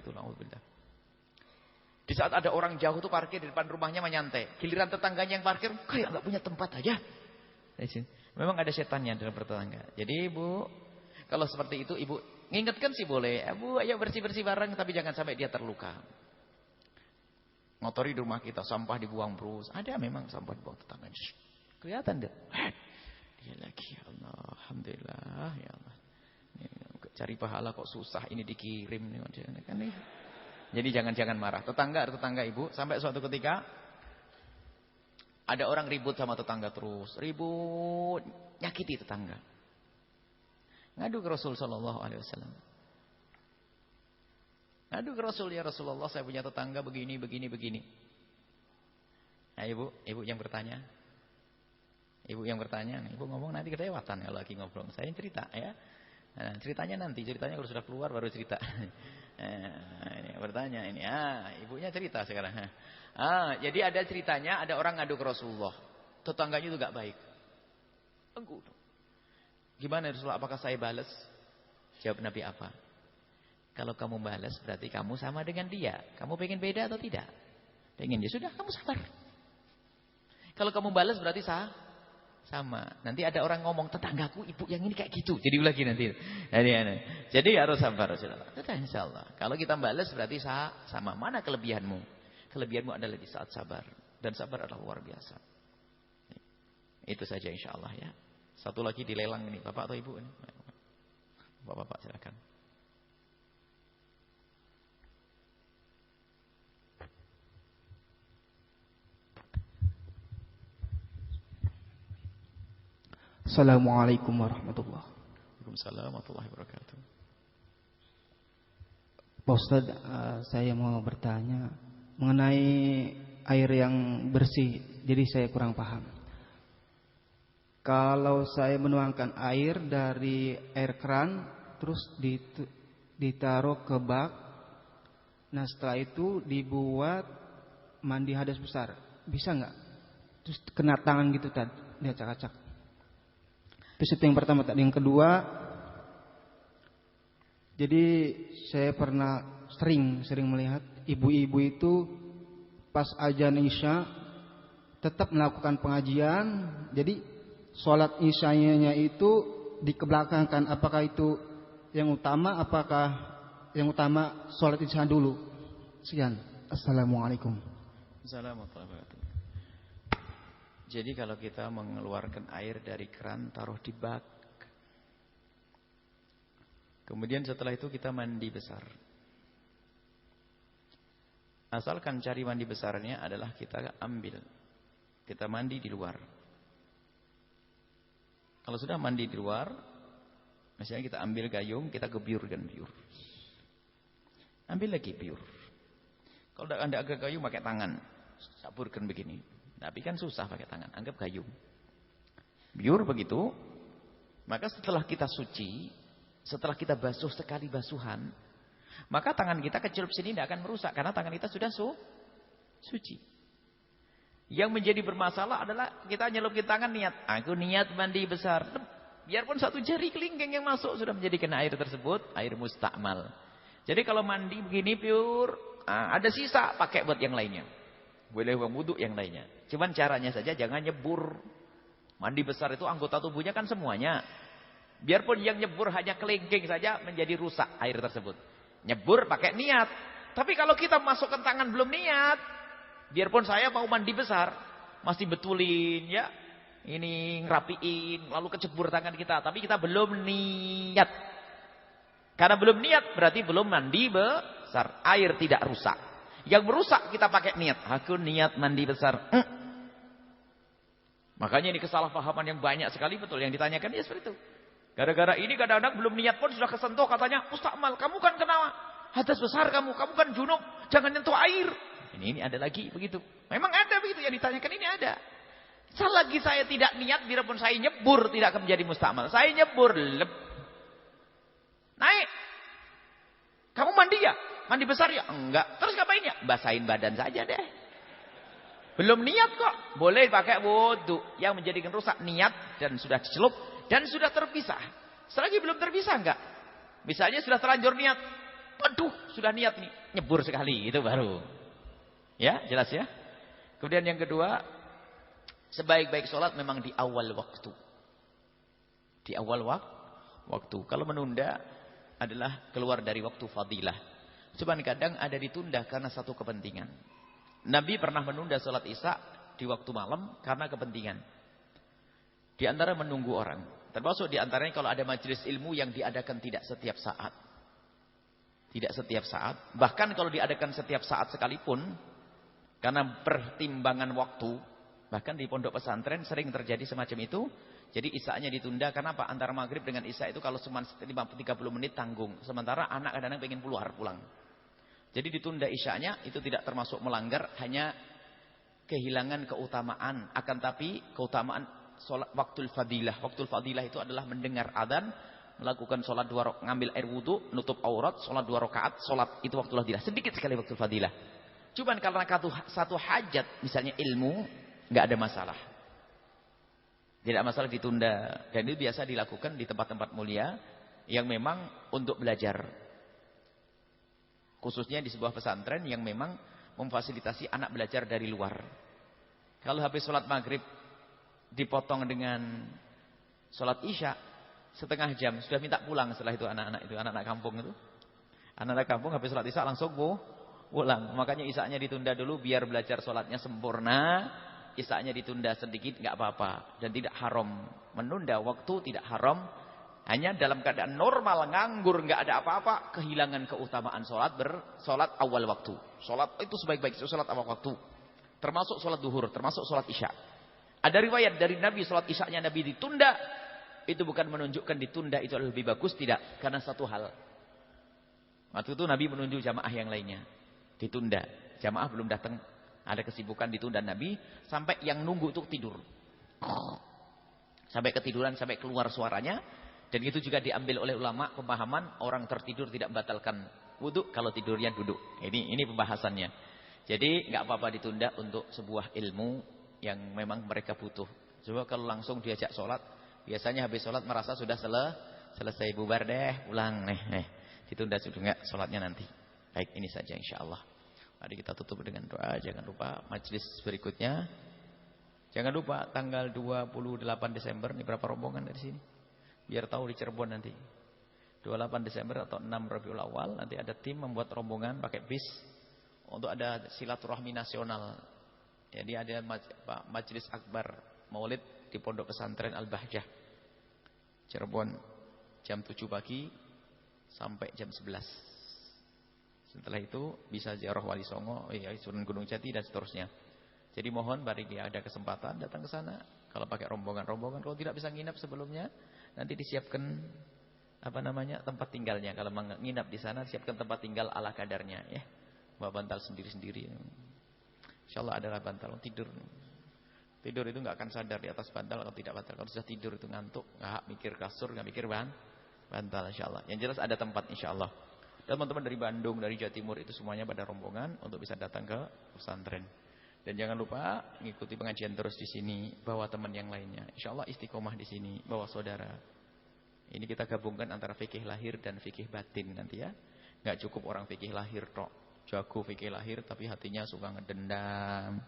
Di saat ada orang jauh tuh parkir di depan rumahnya menyantai. Giliran tetangganya yang parkir, kayak nggak punya tempat aja. Memang ada setannya dalam bertetangga. Jadi Ibu, kalau seperti itu Ibu ngingetkan sih boleh. Bu, ayo bersih-bersih bareng. Tapi jangan sampai dia terluka. Ngotori di rumah kita, sampah dibuang terus. Ada memang sampah dibuang tetangga. Kelihatan deh. Dia lagi, ya Allah, alhamdulillah, ya Allah. Cari pahala kok susah, ini dikirim nih. Jadi jangan marah. Tetangga Ibu, sampai suatu ketika ada orang ribut sama tetangga terus, ribut, nyakiti tetangga. Ngadu ke Rasul sallallahu alaihi wasallam. Ngadu ke Rasul, ya Rasulullah saya punya tetangga begini. Nah Ibu yang bertanya. Ibu yang bertanya, ibu ngomong nanti kelewatan kalau lagi ngobrol. Saya cerita ya. Nah, ceritanya kalau sudah keluar baru cerita. Ini bertanya ini. Ibunya cerita sekarang. Jadi ada ceritanya, ada orang ngadu ke Rasulullah. Tetangganya itu gak baik. Gimana Rasulullah, apakah saya balas? Jawab Nabi apa? Kalau kamu balas berarti kamu sama dengan dia. Kamu pengen beda atau tidak? Pengen dia, sudah kamu sabar. Kalau kamu balas berarti sama. Nanti ada orang ngomong, tetanggaku ibu yang ini kayak gitu. Jadi lagi nanti. Jadi harus sabar Rasulullah. Sudah insyaallah. Kalau kita balas berarti sama. Mana kelebihanmu? Kelebihanmu adalah di saat sabar. Dan sabar adalah luar biasa. Itu saja insyaallah ya. Satu lagi dilelang ini, Bapak atau Ibu ini? Bapak silakan. Assalamualaikum warahmatullahi wabarakatuh. Waalaikumsalam warahmatullahi wabarakatuh. Pak Ustadz, saya mau bertanya mengenai air yang bersih. Jadi saya kurang paham. Kalau saya menuangkan air dari air keran, terus ditaruh ke bak, nah setelah itu dibuat mandi hadas besar, bisa nggak? Terus kena tangan gitu tadi, diacak-acak. Terus itu yang pertama. Tadi yang kedua, jadi saya pernah sering melihat ibu-ibu itu pas azan Isya tetap melakukan pengajian. Jadi sholat Isyanya itu dikebelakangkan. Apakah itu yang utama? Apakah yang utama sholat Isya dulu? Sekian. Assalamualaikum. Assalamualaikum warahmatullahi wabarakatuh. Jadi kalau kita mengeluarkan air dari keran, taruh di bak. Kemudian setelah itu kita mandi besar. Asalkan cari mandi besarnya adalah kita ambil. Kita mandi di luar. Kalau sudah mandi di luar, misalnya kita ambil gayung, kita gebyurkan biur. Ambil lagi biur. Kalau tidak ada gayung, pakai tangan. Saburkan begini. Tapi kan susah pakai tangan, anggap gayung. Biur begitu. Maka setelah kita suci, setelah kita basuh sekali basuhan, maka tangan kita kecelup sini tidak akan merusak karena tangan kita sudah suci. Yang menjadi bermasalah adalah kita nyelupin tangan niat. Aku niat mandi besar. Biarpun satu jari kelingking yang masuk sudah menjadikan air tersebut air mustakmal. Jadi kalau mandi begini pure, ada sisa pakai buat yang lainnya. Boleh wudu yang lainnya. Cuman caranya saja jangan nyebur. Mandi besar itu anggota tubuhnya kan semuanya. Biarpun yang nyebur hanya kelingking saja menjadi rusak air tersebut. Nyebur pakai niat. Tapi kalau kita masukkan tangan belum niat, biarpun saya mau mandi besar, masih betulin ya. Ini ngerapiin, lalu kecebur tangan kita, tapi kita belum niat. Karena belum niat berarti belum mandi besar. Air tidak rusak. Yang merusak kita pakai niat. Aku niat mandi besar. Makanya ini kesalahpahaman yang banyak sekali, betul yang ditanyakan ya seperti itu. Gara-gara ini kadang-kadang belum niat pun sudah kesentuh, katanya, Mustakmal, kamu kan kena hadas besar kamu kan junub, jangan nyentuh air. Ini ada lagi begitu. Memang ada begitu yang ditanyakan, ini ada. Selagi saya tidak niat, biarpun saya nyebur tidak akan menjadi mustakmal. Saya nyebur naik. Kamu mandi ya? Mandi besar ya? Enggak. Terus ngapain ya? Basahin badan saja deh. Belum niat kok. Boleh pakai wudu. Yang menjadikan rusak niat dan sudah dicelup dan sudah terpisah. Selagi belum terpisah enggak? Misalnya sudah terlanjur niat. Aduh, sudah niat nih. Nyebur sekali, itu baru. Ya, jelas ya? Kemudian yang kedua, sebaik-baik sholat memang di awal waktu. Di awal waktu. Kalau menunda adalah keluar dari waktu fadilah. Cuman kadang ada ditunda karena satu kepentingan. Nabi pernah menunda sholat Isya di waktu malam karena kepentingan. Di antara menunggu orang. Termasuk di antaranya kalau ada majelis ilmu yang diadakan tidak setiap saat. Tidak setiap saat. Bahkan kalau diadakan setiap saat sekalipun, karena pertimbangan waktu, bahkan di pondok pesantren sering terjadi semacam itu. Jadi Isya'nya ditunda karena apa? Antara maghrib dengan Isya itu kalau cuma 30 menit tanggung. Sementara anak kadang-kadang pengen pulang. Jadi ditunda Isya'nya itu tidak termasuk melanggar, hanya kehilangan keutamaan. Akan tapi keutamaan sholat waktul fadilah. Waktul fadilah itu adalah mendengar adzan, melakukan sholat 2 rakaat, ngambil air wudu, nutup aurat, sholat 2 rakaat, sholat itu waktul fadilah. Sedikit sekali waktul fadilah. Cuman karena satu hajat, misalnya ilmu, nggak ada masalah. Tidak masalah ditunda. Dan itu biasa dilakukan di tempat-tempat mulia yang memang untuk belajar. Khususnya di sebuah pesantren yang memang memfasilitasi anak belajar dari luar. Kalau habis sholat maghrib dipotong dengan sholat isya setengah jam, sudah minta pulang setelah itu anak-anak kampung itu. Anak-anak kampung habis sholat isya langsung pulang. Makanya isyanya ditunda dulu biar belajar sholatnya sempurna. Isyanya ditunda sedikit nggak apa-apa dan tidak haram. Menunda waktu tidak haram. Hanya dalam keadaan normal nganggur nggak ada apa-apa, kehilangan keutamaan sholat awal waktu. Sholat itu sebaik-baik sholat awal waktu. Termasuk sholat duhur, termasuk sholat isya. Ada riwayat dari Nabi sholat isyanya Nabi ditunda. Itu bukan menunjukkan ditunda itu lebih bagus, tidak. Karena satu hal. Waktu itu Nabi menunjuk jamaah yang lainnya. Ditunda. Jamaah belum datang. Ada kesibukan ditunda Nabi. Sampai yang nunggu itu tidur. Sampai ketiduran, sampai keluar suaranya. Dan itu juga diambil oleh ulama pemahaman. Orang tertidur tidak membatalkan wudu kalau tidurnya duduk. Ini pembahasannya. Jadi nggak apa-apa ditunda untuk sebuah ilmu yang memang mereka butuh. Coba kalau langsung diajak sholat. Biasanya habis sholat merasa sudah selesai, bubar deh, pulang. Ditunda sudah nggak sholatnya nanti. Baik, ini saja insya Allah. Mari kita tutup dengan doa. Jangan lupa majelis berikutnya. Jangan lupa tanggal 28 Desember. Ini berapa rombongan dari sini? Biar tahu di Cirebon nanti. 28 Desember atau 6 Rabiul Awal. Nanti ada tim membuat rombongan pakai bis. Untuk ada silaturahmi nasional. Jadi ada majelis akbar maulid di Pondok Pesantren Al-Bahjah Cirebon. Jam 7 pagi sampai jam 11. Setelah itu bisa ziarah Wali Songo, Sunan Gunung Jati dan seterusnya. Jadi mohon bagi ada kesempatan datang ke sana. Kalau pakai rombongan-rombongan, kalau tidak bisa nginap sebelumnya, nanti disiapkan tempat tinggalnya. Kalau menginap di sana, siapkan tempat tinggal ala kadarnya, ya. Bawa bantal sendiri-sendiri. Insyaallah adalah bantal tidur. Tidur itu nggak akan sadar di atas bantal kalau tidak bantal. Kalau sudah tidur itu ngantuk, nggak mikir kasur, nggak mikir bantal, insyaallah. Yang jelas ada tempat, insyaallah. Teman-teman dari Bandung, dari Jawa Timur itu semuanya pada rombongan untuk bisa datang ke pesantren. Dan jangan lupa mengikuti pengajian terus di sini, bawa teman yang lainnya. Insyaallah istiqomah di sini, bawa saudara. Ini kita gabungkan antara fikih lahir dan fikih batin nanti ya. Nggak cukup orang fikih lahir tok, jago fikih lahir tapi hatinya suka ngedendam,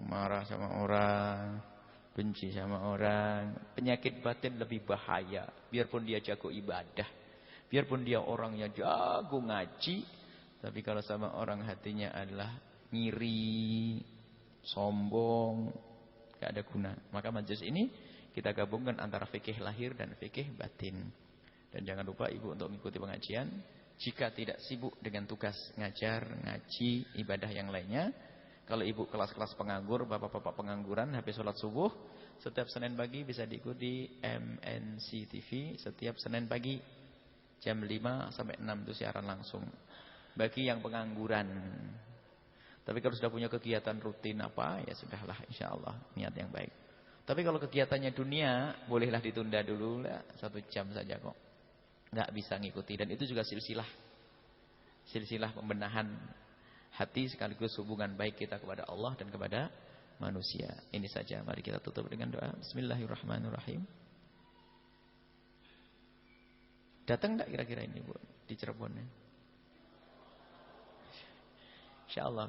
marah sama orang, benci sama orang. Penyakit batin lebih bahaya. Biarpun dia jago ibadah, biarpun dia orangnya jago ngaji, tapi kalau sama orang hatinya adalah ngiri, sombong, gak ada guna. Maka majelis ini kita gabungkan antara fikih lahir dan fikih batin. Dan jangan lupa ibu untuk mengikuti pengajian. Jika tidak sibuk dengan tugas ngajar, ngaji, ibadah yang lainnya. Kalau ibu kelas-kelas penganggur, bapak-bapak pengangguran, habis sholat subuh, setiap Senin pagi bisa diikuti MNC TV setiap Senin pagi. Jam 5 sampai 6 itu siaran langsung. Bagi yang pengangguran. Tapi kalau sudah punya kegiatan rutin apa, ya sudahlah insyaallah niat yang baik. Tapi kalau kegiatannya dunia, bolehlah ditunda dulu lah, 1 jam saja kok. Nggak bisa ngikuti. Dan itu juga silsilah. Silsilah pembenahan hati sekaligus hubungan baik kita kepada Allah dan kepada manusia. Ini saja, mari kita tutup dengan doa. Bismillahirrahmanirrahim. Datang enggak kira-kira ini Bu di Cirebon ya? Insyaallah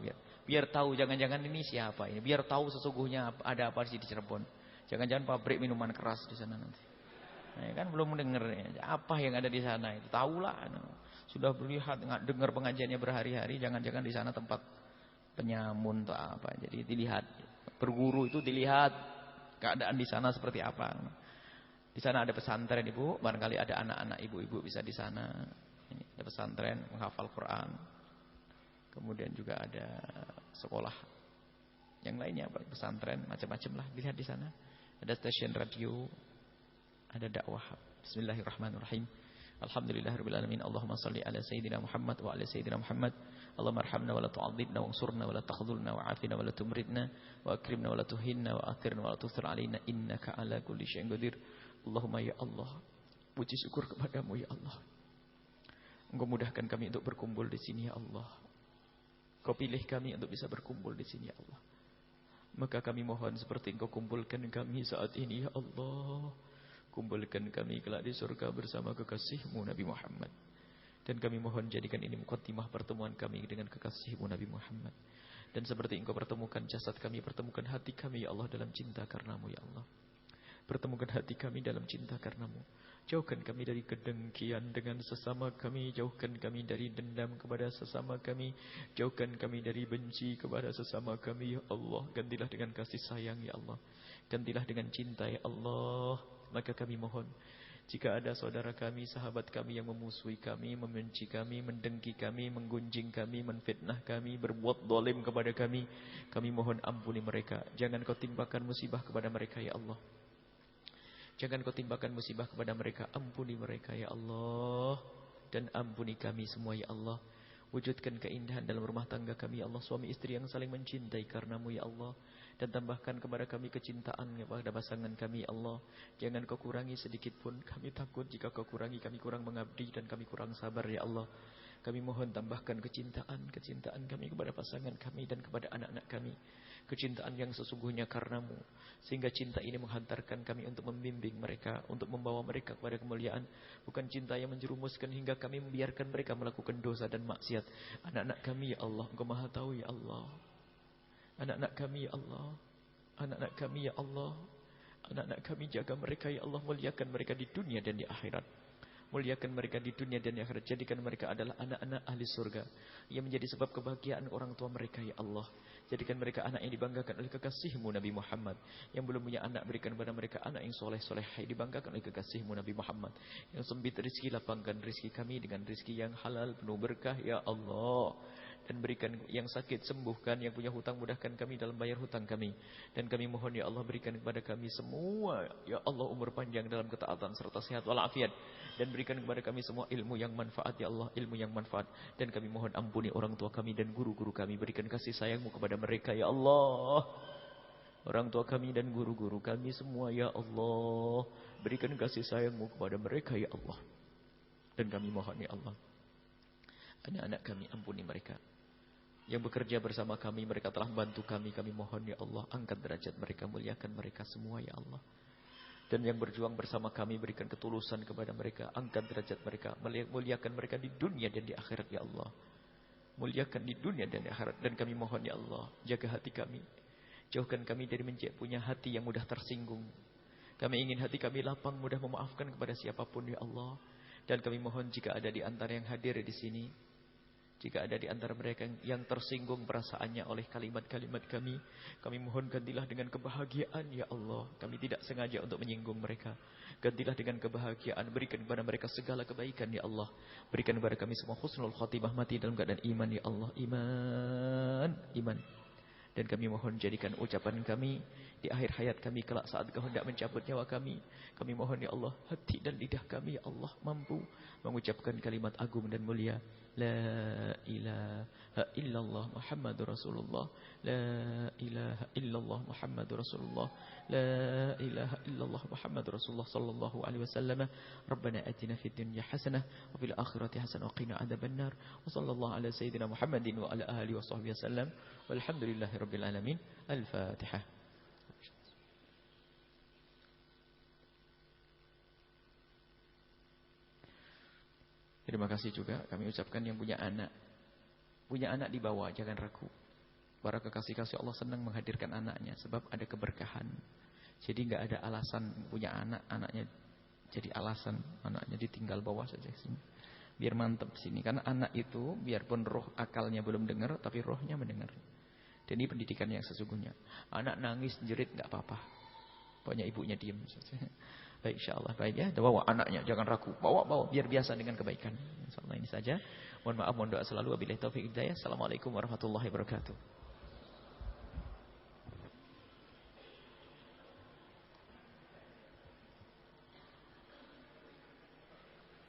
biar tahu jangan-jangan ini siapa ini, biar tahu sesungguhnya ada apa sih di Cirebon. Jangan-jangan pabrik minuman keras di sana nanti. Nah, kan belum mendengar apa yang ada di sana itu. Tahulah sudah melihat dengar pengajiannya berhari-hari, jangan-jangan di sana tempat penyamun atau apa. Jadi dilihat, berguru itu dilihat keadaan di sana seperti apa. Di sana ada pesantren Ibu, barangkali ada anak-anak ibu-ibu bisa di sana. Ini ada pesantren menghafal Quran. Kemudian juga ada sekolah yang lainnya, pesantren macam-macam lah dilihat di sana. Ada stasiun radio, ada dakwah. Bismillahirrahmanirrahim. Alhamdulillahirabbil alamin. Allahumma shalli ala sayyidina Muhammad wa ala sayyidina Muhammad. Allahumma arhamna wa la tu'adzibna wansurna wa la takhdhulna wa afina wa la tumridna wa akrimna wa la tuhinna wa athirna wa la tusir alaina innaka ala kulli syai'in qadir. Allahumma ya Allah, puji syukur kepadamu ya Allah. Engkau mudahkan kami untuk berkumpul di sini ya Allah. Kau pilih kami untuk bisa berkumpul di sini ya Allah. Maka kami mohon seperti Engkau kumpulkan kami saat ini ya Allah. Kumpulkan kami kelak di surga bersama kekasihmu Nabi Muhammad. Dan kami mohon jadikan ini muqaddimah pertemuan kami dengan kekasihmu Nabi Muhammad. Dan seperti Engkau pertemukan jasad kami, pertemukan hati kami ya Allah dalam cinta karenamu ya Allah. Pertemukan hati kami dalam cinta karenamu. Jauhkan kami dari kedengkian dengan sesama kami. Jauhkan kami dari dendam kepada sesama kami. Jauhkan kami dari benci kepada sesama kami ya Allah. Gantilah dengan kasih sayang ya Allah. Gantilah dengan cinta ya Allah. Maka kami mohon, jika ada saudara kami, sahabat kami yang memusuhi kami, membenci kami, mendengki kami, menggunjing kami, menfitnah kami, berbuat zalim kepada kami mohon ampuni mereka. Jangan kau timpakan musibah kepada mereka ya Allah. Jangan kau timpakan musibah kepada mereka. Ampuni mereka ya Allah. Dan ampuni kami semua ya Allah. Wujudkan keindahan dalam rumah tangga kami ya Allah. Suami istri yang saling mencintai karenamu ya Allah. Dan tambahkan kepada kami kecintaan kepada pasangan kami ya Allah. Jangan kau kurangi sedikit pun. Kami takut jika kau kurangi, kami kurang mengabdi dan kami kurang sabar ya Allah. Kami mohon tambahkan kecintaan kami kepada pasangan kami dan kepada anak-anak kami. Kecintaan yang sesungguhnya karenamu. Sehingga cinta ini menghantarkan kami untuk membimbing mereka, untuk membawa mereka kepada kemuliaan. Bukan cinta yang menjerumuskan hingga kami membiarkan mereka melakukan dosa dan maksiat. Anak-anak kami ya Allah, Engkau Maha tahu ya Allah. Anak-anak kami ya Allah. Anak-anak kami ya Allah. Anak-anak kami jaga mereka ya Allah. Muliakan mereka di dunia dan di akhirat. Muliakan mereka di dunia dan di akhirat. Jadikan mereka adalah anak-anak ahli surga yang menjadi sebab kebahagiaan orang tua mereka ya Allah. Jadikan mereka anak yang dibanggakan oleh kekasihmu Nabi Muhammad. Yang belum punya anak, berikan kepada mereka anak yang soleh-solehah yang dibanggakan oleh kekasihmu Nabi Muhammad. Yang sempit rezeki, lapangkan rezeki kami dengan rezeki yang halal penuh berkah ya Allah. Dan berikan yang sakit sembuhkan, yang punya hutang mudahkan kami dalam bayar hutang kami. Dan kami mohon ya Allah berikan kepada kami semua ya Allah umur panjang dalam ketaatan serta sehat walafiat. Dan berikan kepada kami semua ilmu yang manfaat ya Allah, ilmu yang manfaat. Dan kami mohon ampuni orang tua kami dan guru-guru kami. Berikan kasih sayangmu kepada mereka ya Allah. Orang tua kami dan guru-guru kami semua ya Allah. Berikan kasih sayangmu kepada mereka ya Allah. Dan kami mohon ya Allah, anak-anak kami ampuni mereka. Yang bekerja bersama kami, mereka telah membantu kami. Kami mohon ya Allah, angkat derajat mereka, muliakan mereka semua ya Allah. Dan yang berjuang bersama kami, berikan ketulusan kepada mereka, angkat derajat mereka, muliakan mereka di dunia dan di akhirat ya Allah. Muliakan di dunia dan di akhirat. Dan kami mohon ya Allah, jaga hati kami. Jauhkan kami dari punya hati yang mudah tersinggung. Kami ingin hati kami lapang, mudah memaafkan kepada siapapun ya Allah. Dan kami mohon jika ada di antara yang hadir di sini, jika ada di antara mereka yang tersinggung perasaannya oleh kalimat-kalimat kami mohon gantilah dengan kebahagiaan ya Allah. Kami tidak sengaja untuk menyinggung mereka. Gantilah dengan kebahagiaan, berikan kepada mereka segala kebaikan ya Allah. Berikan kepada kami semua husnul khatimah, mati dalam keadaan iman ya Allah. Iman. Dan kami mohon jadikan ucapan kami di akhir hayat kami kelak saat Kau hendak mencabut nyawa kami. Kami mohon ya Allah, hati dan lidah kami ya Allah mampu mengucapkan kalimat agung dan mulia. La ilaha illallah Muhammadur Rasulullah. La ilaha illallah Muhammadur Rasulullah. La ilaha illallah Muhammadur Rasulullah sallallahu alaihi wasallam. Rabbana atina fid dunya hasanah wa fil akhirati hasanah wa qina adzabannar. Wa sallallahu ala sayyidina Muhammadin wa ala alihi wa sahbihi wasallam. Walhamdulillahirabbil alamin. Al-Fatihah. Terima kasih juga kami ucapkan yang punya anak. Punya anak dibawa, jangan ragu. Para kekasih-kasih Allah senang menghadirkan anaknya sebab ada keberkahan. Jadi enggak ada alasan punya anak, anaknya jadi alasan, anaknya ditinggal bawa saja sini. Biar mantap sini, karena anak itu biarpun roh akalnya belum dengar tapi rohnya mendengar. Dan ini pendidikan yang sesungguhnya. Anak nangis jerit enggak apa-apa. Pokoknya ibunya diam saja. Baik insyaallah, baik ya. Bawa anaknya, jangan ragu. Bawa biar biasa dengan kebaikan. Insyaallah ini saja. Mohon maaf, mohon doa selalu. Wabillahi taufiq hidayah. Assalamualaikum warahmatullahi wabarakatuh.